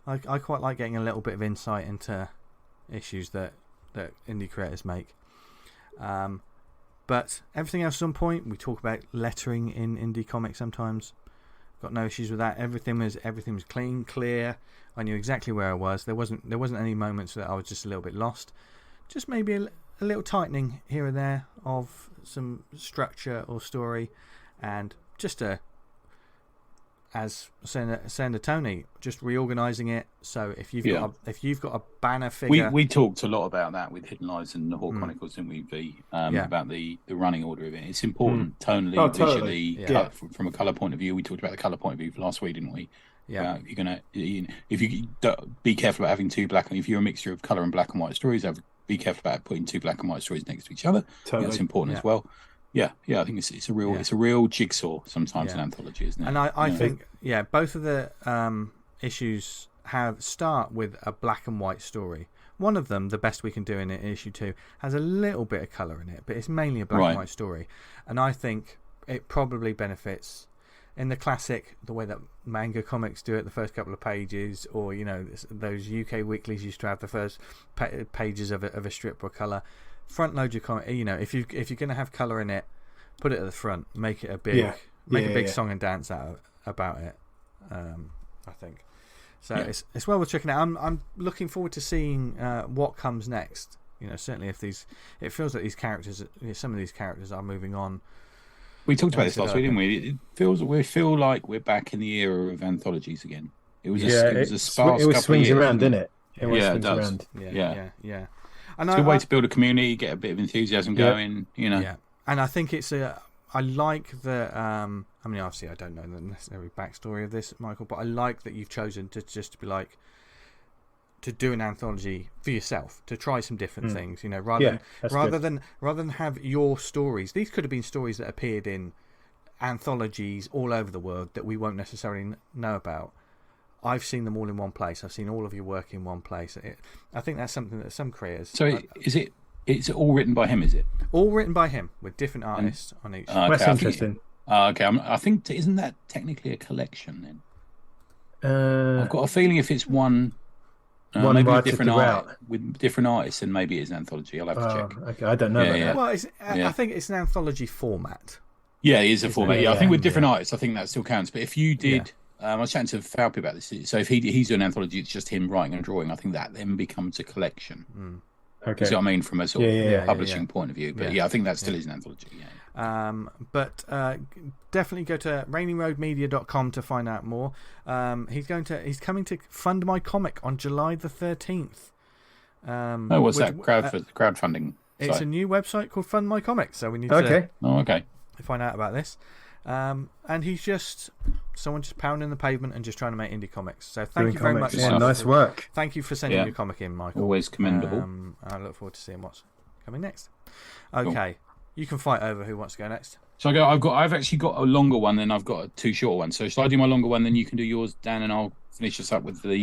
I quite like getting a little bit of insight into issues that indie creators make. But everything else is on point. We talk about lettering in indie comics sometimes. Got no issues with that. Everything was clean, clear. I knew exactly where I was. There wasn't any moments that I was just a little bit lost. Just maybe a little tightening here and there of some structure or story, and just as saying to Tony, just reorganising it. So if you've got a banner figure, we talked a lot about that with Hidden Lives and the Horde Chronicles, didn't we? About the running order of it. It's important tonally, visually, from a colour point of view. We talked about the colour point of view last week, didn't we? Yeah. If you be careful about having two black, and if you're a mixture of colour and black and white stories, be careful about putting two black and white stories next to each other. Totally. That's important as well. Yeah, I think it's a real jigsaw sometimes in anthology, isn't it? And I think both of the issues start with a black and white story. One of them, the best we can do in issue 2, has a little bit of colour in it, but it's mainly a black and white story. And I think it probably benefits in the classic, the way that manga comics do it, the first couple of pages, or those UK weeklies used to have the first pages of a strip or colour. Front load your comic. If you're going to have colour in it, put it at the front. Make it a big song and dance about it. I think so. It's well worth checking out. I'm looking forward to seeing what comes next. Certainly if it feels like these characters, some of these characters are moving on. We talked about this last week, didn't we? We feel like we're back in the era of anthologies again. It was a sparse couple swings of years, around, didn't it? It does. Around. Yeah. And it's a good way to build a community, get a bit of enthusiasm going. Yeah, and I think I like the. Obviously, I don't know the necessary backstory of this, Michael, but I like that you've chosen to just be like, to do an anthology for yourself, to try some different things, rather than have your stories. These could have been stories that appeared in anthologies all over the world that we won't necessarily know about. I've seen them all in one place. I've seen all of your work in one place. I think that's something that some creators. So it's all written by him, is it? All written by him with different artists on each. That's interesting. I think isn't that technically a collection then? I've got a feeling if it's one maybe with different artists, and maybe it's an anthology. I'll have to check. Okay, I don't know about that. Well, I think it's an anthology format. Yeah, it is a format. I think with different artists, I think that still counts. But if you did, I was chatting to Falpy about this. So if he's doing an anthology, it's just him writing and drawing. I think that then becomes a collection. Okay, see what I mean from a sort of publishing point of view. But I think that still is an anthology. But definitely go to rainingroadmedia.com to find out more. He's coming to Fund My Comic on July the 13th. What's that crowdfunding? It's a new website called Fund My Comic, so we need to find out about this. And he's just someone just pounding the pavement and just trying to make indie comics. So thank you very much. Nice work. Thank you for sending your comic in, Michael. Always commendable. I look forward to seeing what's coming next. Okay, you can fight over who wants to go next. So I've actually got a longer one, then I've got 2 short ones. So shall I do my longer one, then you can do yours, Dan, and I'll finish us up with the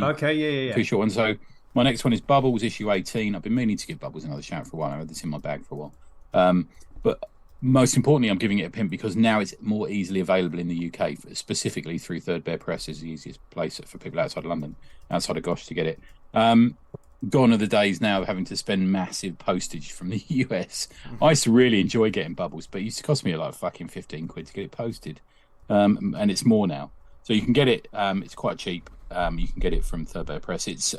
2 short ones. So my next one is Bubbles issue 18. I've been meaning to give Bubbles another shout for a while. I had this in my bag for a while. But most importantly, I'm giving it a pimp because now it's more easily available in the UK, specifically through Third Bear Press is the easiest place for people outside of London, outside of Gosh, to get it. Gone are the days now of having to spend massive postage from the US. I used to really enjoy getting Bubbles, but it used to cost me like fucking 15 quid to get it posted. And it's more now. So you can get it, it's quite cheap. You can get it from Third Bear Press. It's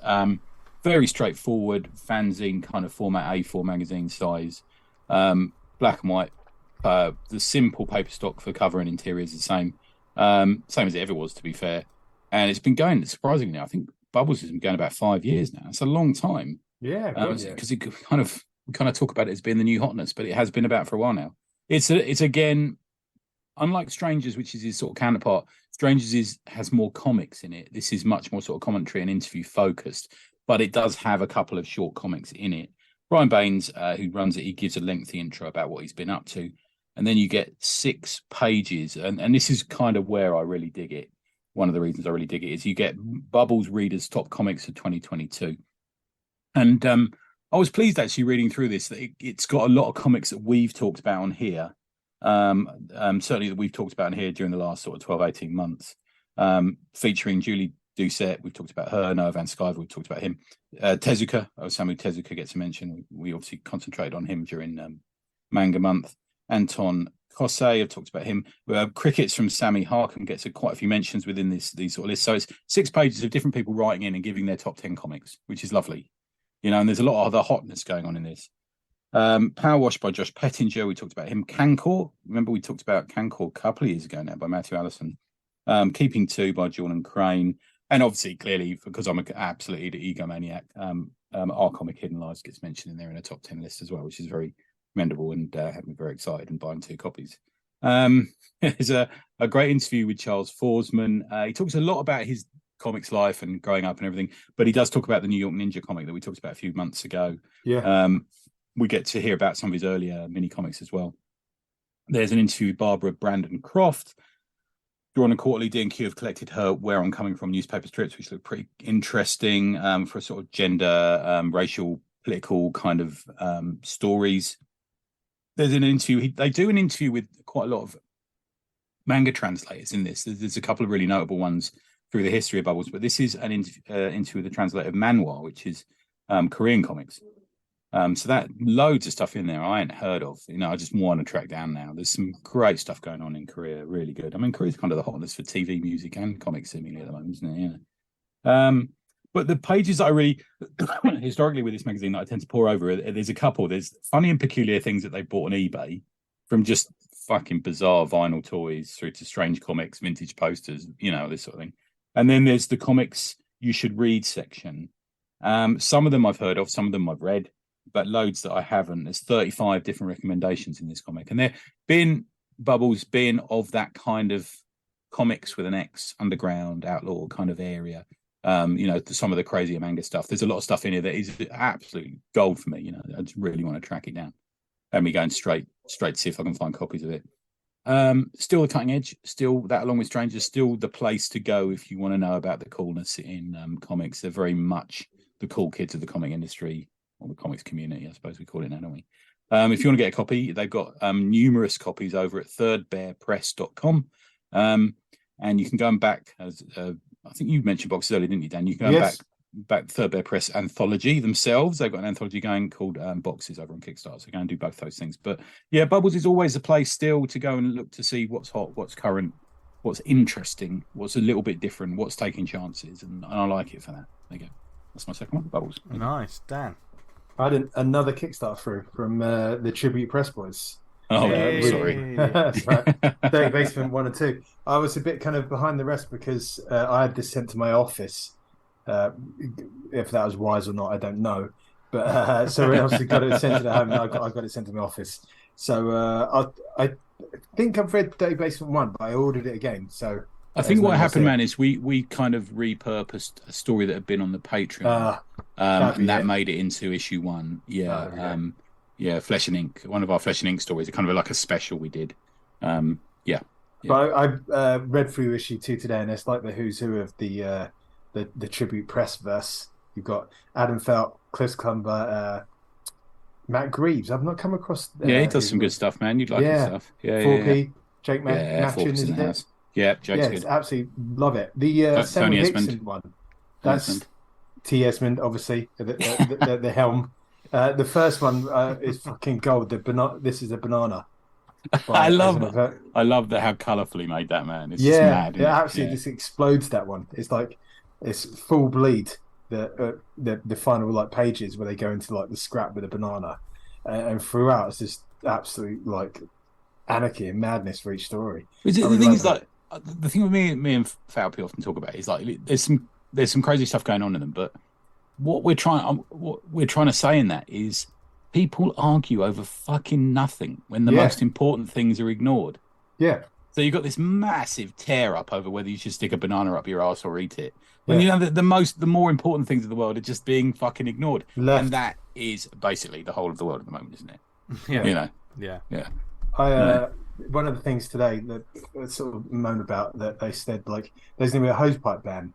very straightforward, fanzine kind of format, A4 magazine size, black and white. The simple paper stock for cover and interior is the same as it ever was, to be fair. And it's been going, surprisingly, I think Bubbles has been going about 5 years now. It's a long time. Yeah, because we kind of talk about it as being the new hotness, but it has been about for a while now. It's again, unlike Strangers, which is his sort of counterpart. Strangers has more comics in it. This is much more sort of commentary and interview focused, but it does have a couple of short comics in it. Brian Baines, who runs it, he gives a lengthy intro about what he's been up to. And then you get 6 pages. And this is kind of where I really dig it. One of the reasons I really dig it is you get Bubbles Readers' Top Comics of 2022. And I was pleased actually reading through this. That it's got a lot of comics that we've talked about on here. Certainly that we've talked about in here during the last sort of 12, 18 months. Featuring Julie Doucette, we've talked about her. Noah Van Sciver, we've talked about him. Tezuka, Osamu Tezuka gets a mention. We obviously concentrated on him during Manga Month. Anton Kosei, I've talked about him. Crickets from Sammy Harkham gets quite a few mentions within these sort of lists. So it's 6 pages of different people writing in and giving their top 10 comics, which is lovely. And there's a lot of other hotness going on in this. Power Wash by Josh Pettinger, we talked about him. Cancor, remember we talked about Cancor a couple of years ago now by Matthew Allison. Keeping 2 by Jordan Crane. And obviously, clearly, because I'm an absolute egomaniac, our comic Hidden Lives gets mentioned in there in a top 10 list as well, which is very commendable and had me very excited and buying 2 copies. There's a great interview with Charles Forsman. He talks a lot about his comics life and growing up and everything, but he does talk about the New York Ninja comic that we talked about a few months ago. Yeah. We get to hear about some of his earlier mini comics as well. There's an interview with Barbara Brandon Croft. Drawn and Quarterly, D&Q have collected her Where I'm Coming From newspaper strips, which look pretty interesting for sort of gender, racial, political kind of stories. There's an interview. They do an interview with quite a lot of manga translators in this. There's a couple of really notable ones through the history of Bubbles, but this is an into the translator of manhwa, which is Korean comics. So that loads of stuff in there I ain't heard of. I just want to track down now. There's some great stuff going on in Korea, really good. I mean, Korea's kind of the hotness for TV, music, and comics seemingly at the moment, isn't it? But the pages that I really, historically with this magazine that I tend to pour over, there's a couple. There's funny and peculiar things that they bought on eBay, from just fucking bizarre vinyl toys through to strange comics, vintage posters, this sort of thing. And then there's the comics you should read section. Some of them I've heard of, some of them I've read, but loads that I haven't. There's 35 different recommendations in this comic. And Bubbles being of that kind of comics with an X, underground, outlaw kind of area. Some of the crazier manga stuff. There's a lot of stuff in here that is absolutely gold for me. I just really want to track it down. And me going straight to see if I can find copies of it. Still the cutting edge, still that along with Strangers, still the place to go if you want to know about the coolness in comics. They're very much the cool kids of the comic industry, or the comics community, I suppose we call it now, don't we? If you want to get a copy, they've got numerous copies over at thirdbearpress.com. And you can go and back, as I think you mentioned boxes earlier, didn't you, Dan? You can go back Third Bear Press anthology themselves. They've got an anthology going called Boxes over on Kickstarter, so go and do both those things. But yeah, Bubbles is always a place still to go and look to see what's hot, what's current, what's interesting, what's a little bit different, what's taking chances, and I like it for that. There you go. That's my second one, Bubbles. Nice, Dan. I had another Kickstarter through from the Tribute Press Boys. Oh, sorry. That's right. Dirty Basement 1 and 2. I was a bit kind of behind the rest because I had this sent to my office. If that was wise or not, I don't know. But someone else got it sent to the home, and I got it sent to my office. So I think I've read Dirty Basement 1, but I ordered it again. So I think what happened, man, is we kind of repurposed a story that had been on the Patreon, and that made it into issue 1. Yeah. Okay. Yeah, Flesh and Ink. One of our Flesh and Ink stories. Kind of like a special we did. Yeah. But I read through issue 2 today, and it's like the who's who of the Tribute Press verse. You've got Adam Felt, Cliff Clumber, Matt Greaves. I've not come across. Yeah, he does some good stuff, man. You'd like his stuff. Yeah, 4P, Jake Matchin, isn't it? Yeah, Jake's good. Absolutely love it. The Tony Dixon one. That's T. Esmond, obviously, the helm. The first one is fucking gold. This is a banana. I love how colourful he made that, man. It's just mad. It absolutely just explodes, that one. It's like it's full bleed. The final like pages where they go into like the scrap with a banana, and throughout it's just absolute like anarchy and madness for each story. The thing with me and Falpy often talk about is like there's some crazy stuff going on in them, but what we're trying to say in that is people argue over fucking nothing when the most important things are ignored. Yeah. So you've got this massive tear up over whether you should stick a banana up your ass or eat it. When you know the more important things of the world are just being fucking ignored. And that is basically the whole of the world at the moment, isn't it? Yeah. Yeah. One of the things today that I sort of moan about, that they said like there's gonna be a hosepipe ban,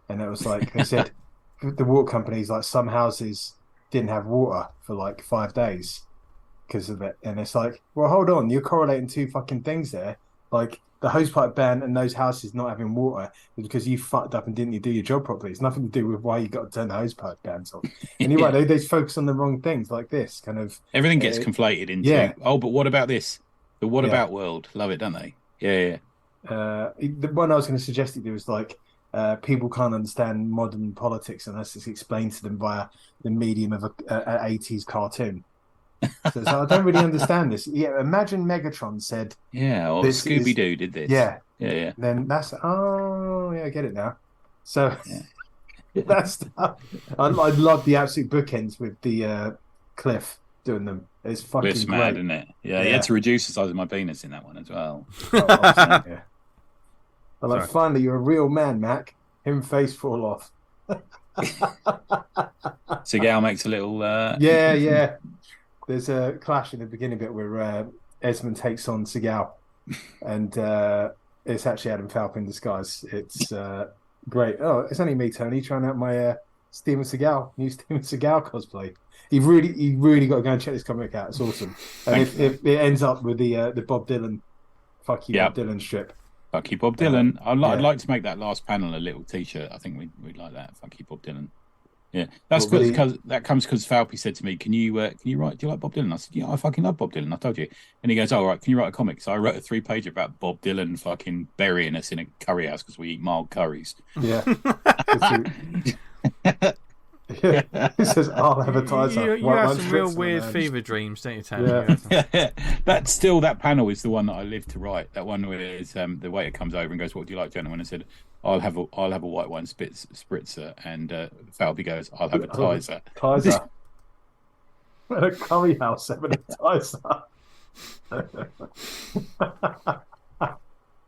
and it was like they said the water companies, like some houses didn't have water for like 5 days because of it, and it's like, well, hold on, you're correlating two fucking things there. Like the hosepipe ban and those houses not having water is because you fucked up and didn't do your job properly. It's nothing to do with why you got to turn the hosepipe bans off. And you're right, they focus on the wrong things like this kind of. Everything gets conflated into but what about this? The what about world? Love it, don't they? Yeah. The one I was going to suggest to you was like people can't understand modern politics unless it's explained to them via the medium of an 80s cartoon. So I don't really understand this. Yeah, imagine Megatron said, or Scooby-Doo did this. Yeah. Then that's I get it now. So that's I love the absolute bookends with the Cliff doing them. It's fucking great. Mad, isn't it? Yeah, he had to reduce the size of my penis in that one as well. I'm like, finally, you're a real man, Mac. Him face fall off. Seagal makes a little. Yeah. There's a clash in the beginning bit where Esmond takes on Seagal, and it's actually Adam Falp in disguise. It's great. Oh, it's only me, Tony, trying out my new Steven Seagal cosplay. You've really got to go and check this comic out. It's awesome. And if it ends up with the Bob Dylan Fuck you, Bob Dylan strip. Fuck you, Bob Dylan. I'd like to make that last panel a little T-shirt. I think we'd like that. Fuck you, Bob Dylan. Yeah, that's because that comes because Falpy said to me, "Can you write? Do you like Bob Dylan?" I said, "Yeah, I fucking love Bob Dylan. I told you." And he goes, "Oh, right. Can you write a comic?" So I wrote a 3-page about Bob Dylan fucking burying us in a curry house because we eat mild curries. Yeah. He says, "I'll advertise." You have some real weird fever dreams, don't you, Tony? Yeah. That panel is the one that I live to write. That one where it's, the waiter comes over and goes, "What do you like, gentlemen?" I said, "I'll have a white wine spritzer," and Falby goes, "I'll have a Tizer." Tizer. At a curry house having a Tizer.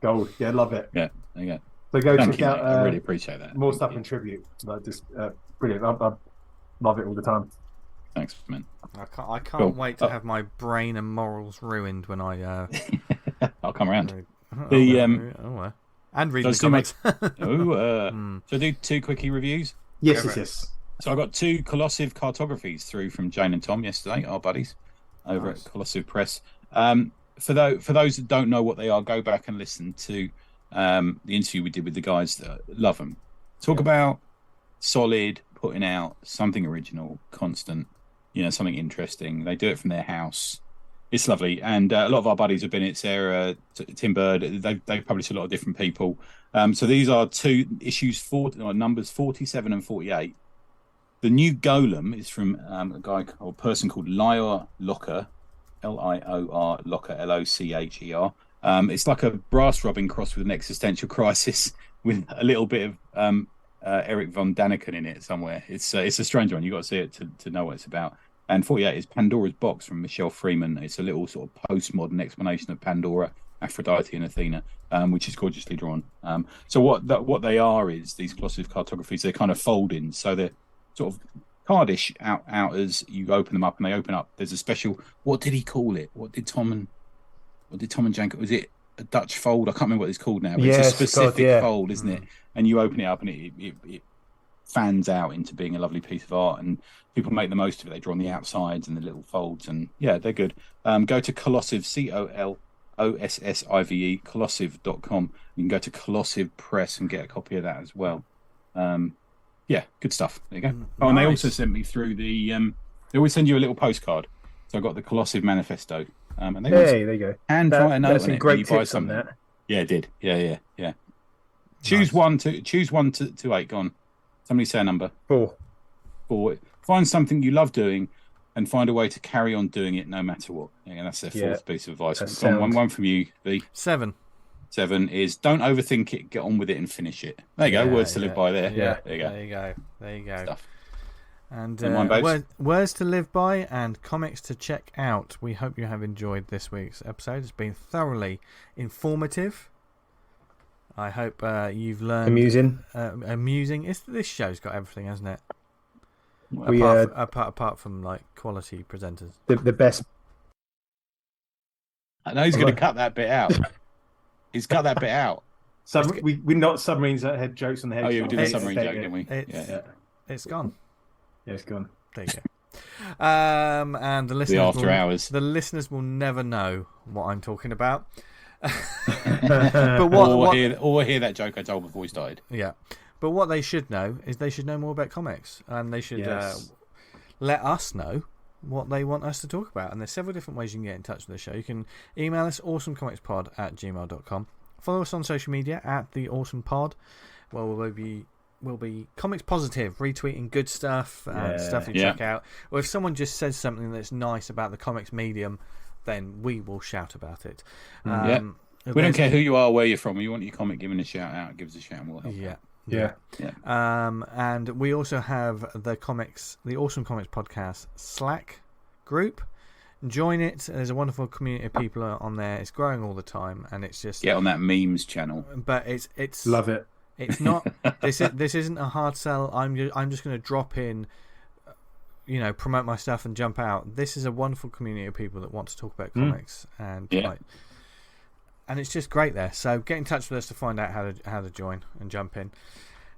Gold. Yeah, love it. Yeah, there you go. So go check out. I really appreciate that. More stuff in tribute. Like just brilliant. I love it all the time. Thanks, man. I can't wait to have my brain and morals ruined when I. I'll come around. And read the comics. So do 2 quickie reviews. Yes. So I got 2 Collosive cartographies through from Jane and Tom yesterday, our buddies over at Collosive Press. For those that don't know what they are, go back and listen to the interview we did with the guys that love them. Talk about solid, putting out something original, constant, something interesting. They do it from their house. It's lovely, and a lot of our buddies have been at Sarah, Tim Bird. They've published a lot of different people. So these are 2 issues, numbers 47 and 48. The new Golem is from a person called Lior Locker, Lior Locker, Locher. It's like a brass rubbing cross with an existential crisis with a little bit of Eric von Daniken in it somewhere. It's a strange one. You've got to see it to know what it's about. And 48 is Pandora's Box from Michelle Freeman. It's a little sort of postmodern explanation of Pandora, Aphrodite, and Athena, which is gorgeously drawn. So what they are is these Collosive cartographies. They're kind of fold-ins, so they're sort of cardish outers. You open them up, and they open up. There's a special. What did he call it? What did Tom and Janko? Was it a Dutch fold? I can't remember what it's called now. But it's a specific fold, isn't it? And you open it up, and it fans out into being a lovely piece of art, and people make the most of it. They draw on the outsides and the little folds, and yeah, they're good. Go to Collosive, COLOSSIVE, collosive.com. You can go to Collosive Press and get a copy of that as well. Yeah, good stuff. There you go. Oh, and they also sent me through the they always send you a little postcard. So I got the Collosive manifesto. And they there you go. And write a note on it great when you buy tips something. on that. Yeah, it did. Yeah. Choose Nice. 1 to 8. Go on. Somebody say a number. 4. Find something you love doing and find a way to carry on doing it no matter what. Yeah, that's their 4th piece of advice. One from you, V. 7. 7 is don't overthink it, get on with it and finish it. There you go. Words to live by there. Yeah. There you go. There you go. Stuff. And words to live by and comics to check out. We hope you have enjoyed this week's episode. It's been thoroughly informative. I hope you've learned amusing. This show's got everything, hasn't it? Apart from like quality presenters. The best. I know he's going to cut that bit out. He's cut that bit out. We're not submarines that had jokes on the head. Oh yeah, we did a submarine joke, didn't we? It's gone. Yeah, it's gone. There you go. And the listeners, the listeners will never know what I'm talking about. But or hear that joke I told before we started. Yeah, but what they should know is they should know more about comics, and they should let us know what they want us to talk about. And there's several different ways you can get in touch with the show. You can email us awesomecomicspod@gmail.com. Follow us on social media @theawesomepod. Well, we'll be comics positive, retweeting good stuff and stuff you check out. Or if someone just says something that's nice about the comics medium, then we will shout about it. We don't care who you are, where you're from. If you want your comic given a shout out, give us a shout and we'll help. Yeah. And we also have the Awesome Comics Podcast Slack group. Join it. There's a wonderful community of people on there. It's growing all the time, and it's just get on that memes channel. But it's love it. It's not. This isn't a hard sell. I'm just going to drop in, promote my stuff and jump out. This is a wonderful community of people that want to talk about comics, and it's just great there. So get in touch with us to find out how to join and jump in.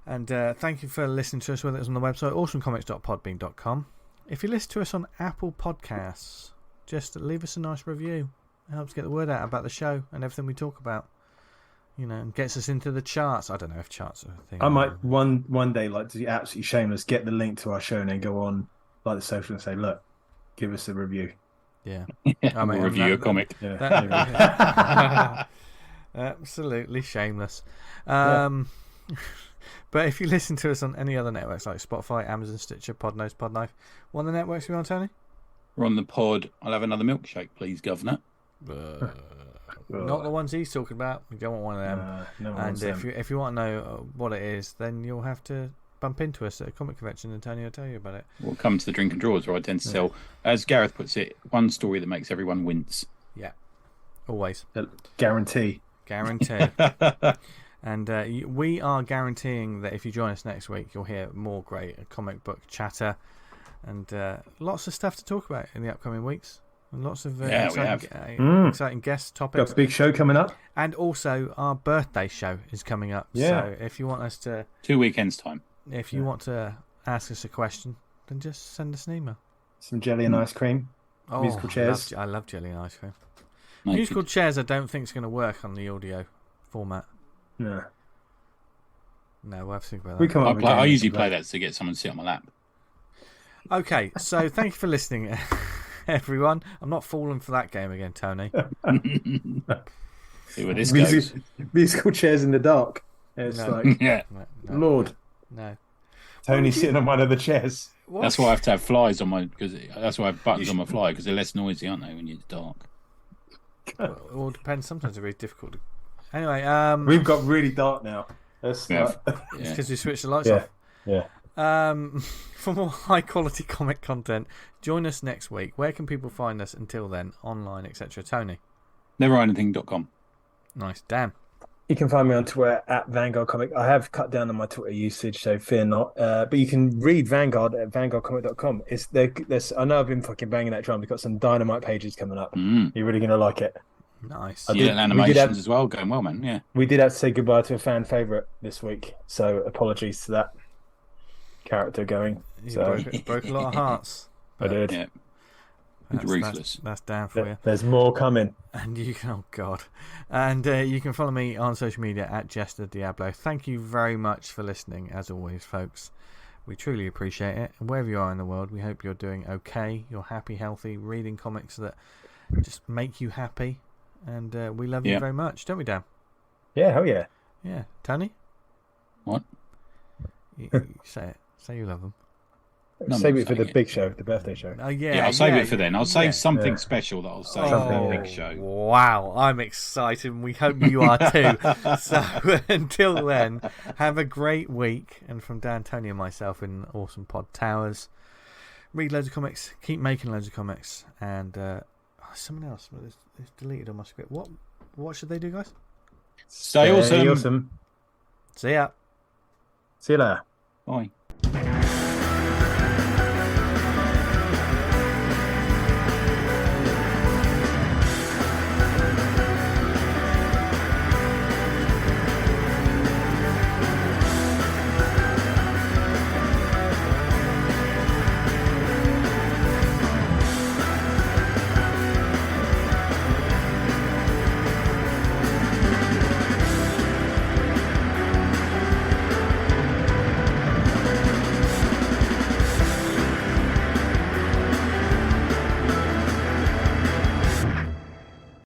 And thank you for listening to us, whether it's on the website awesomecomics.podbean.com. If you listen to us on Apple Podcasts, just leave us a nice review. helps get the word out about the show and everything we talk about. You know, and gets us into the charts. I don't know if charts are a thing. I might one day, like, to be absolutely shameless, get the link to our show and then go on like the social and say, look, give us a review. Yeah. I mean, review a comic. Yeah. Absolutely shameless. Yeah. But if you listen to us on any other networks like Spotify, Amazon, Stitcher, Podnose, Podknife, what are the networks we on, Tony? We're on the pod. I'll have another milkshake, please, Governor. Not the ones he's talking about. We don't want one of them. No and if you want to know what it is, then you'll have to bump into us at a comic convention and Tony will tell you about it. We'll come to the drink and draws where I tend to sell, as Gareth puts it, one story that makes everyone wince. Yeah, always. Guarantee. And we are guaranteeing that if you join us next week, you'll hear more great comic book chatter and lots of stuff to talk about in the upcoming weeks. And lots of exciting guest topics. Got a big show coming up. And also, our birthday show is coming up. Yeah. So if you want us to... 2 weekends' time. If you want to ask us a question, then just send us an email. Some jelly and ice cream. Musical chairs. I love jelly and ice cream. Naked. Musical chairs I don't think is going to work on the audio format. No. No, we'll have to think about that. We come up I usually play that to get someone to sit on my lap. Okay, so thank you for listening, everyone. I'm not falling for that game again, Tony. See where this goes. Musical chairs in the dark. It's like, Lord. No. Tony sitting on one of the chairs. What? That's why I have to have flies on my, because that's why I have buttons on my fly, because they're less noisy, aren't they, when it's dark? Well, it all depends. Sometimes they're very difficult to... Anyway, we've got really dark now. It's because we switched the lights off. Yeah. For more high quality comic content, join us next week. Where can people find us until then? Online, etc. Tony? Neverwriteanything.com. Nice. Dan? You can find me on Twitter at Vanguard Comic. I have cut down on my Twitter usage, so fear not. But you can read Vanguard at vanguardcomic.com. I know I've been fucking banging that drum. We've got some dynamite pages coming up. You're really going to like it. Nice. Animations as well, going well, man. Yeah. We did have to say goodbye to a fan favourite this week, so apologies to that character going. Broke a lot of hearts. I did. Yeah. Ruthless. That's down for you. There's more coming. And you can, oh God. And you can follow me on social media at Jester Diablo. Thank you very much for listening, as always, folks. We truly appreciate it. And wherever you are in the world, we hope you're doing okay. You're happy, healthy, reading comics that just make you happy. And we love you very much, don't we, Dan? Yeah, hell yeah. Yeah. Tony? What? You say it. Say you love them. Save it for the big show, the birthday show. I'll save it for then. I'll save something special that I'll save for the big show. Wow, I'm excited, and we hope you are too. So until then, have a great week. And from Dan, Tony, and myself in Awesome Pod Towers, read loads of comics, keep making loads of comics, and someone else is deleted on my script. What should they do, guys? Stay awesome. Awesome. See ya. See you later. Bye.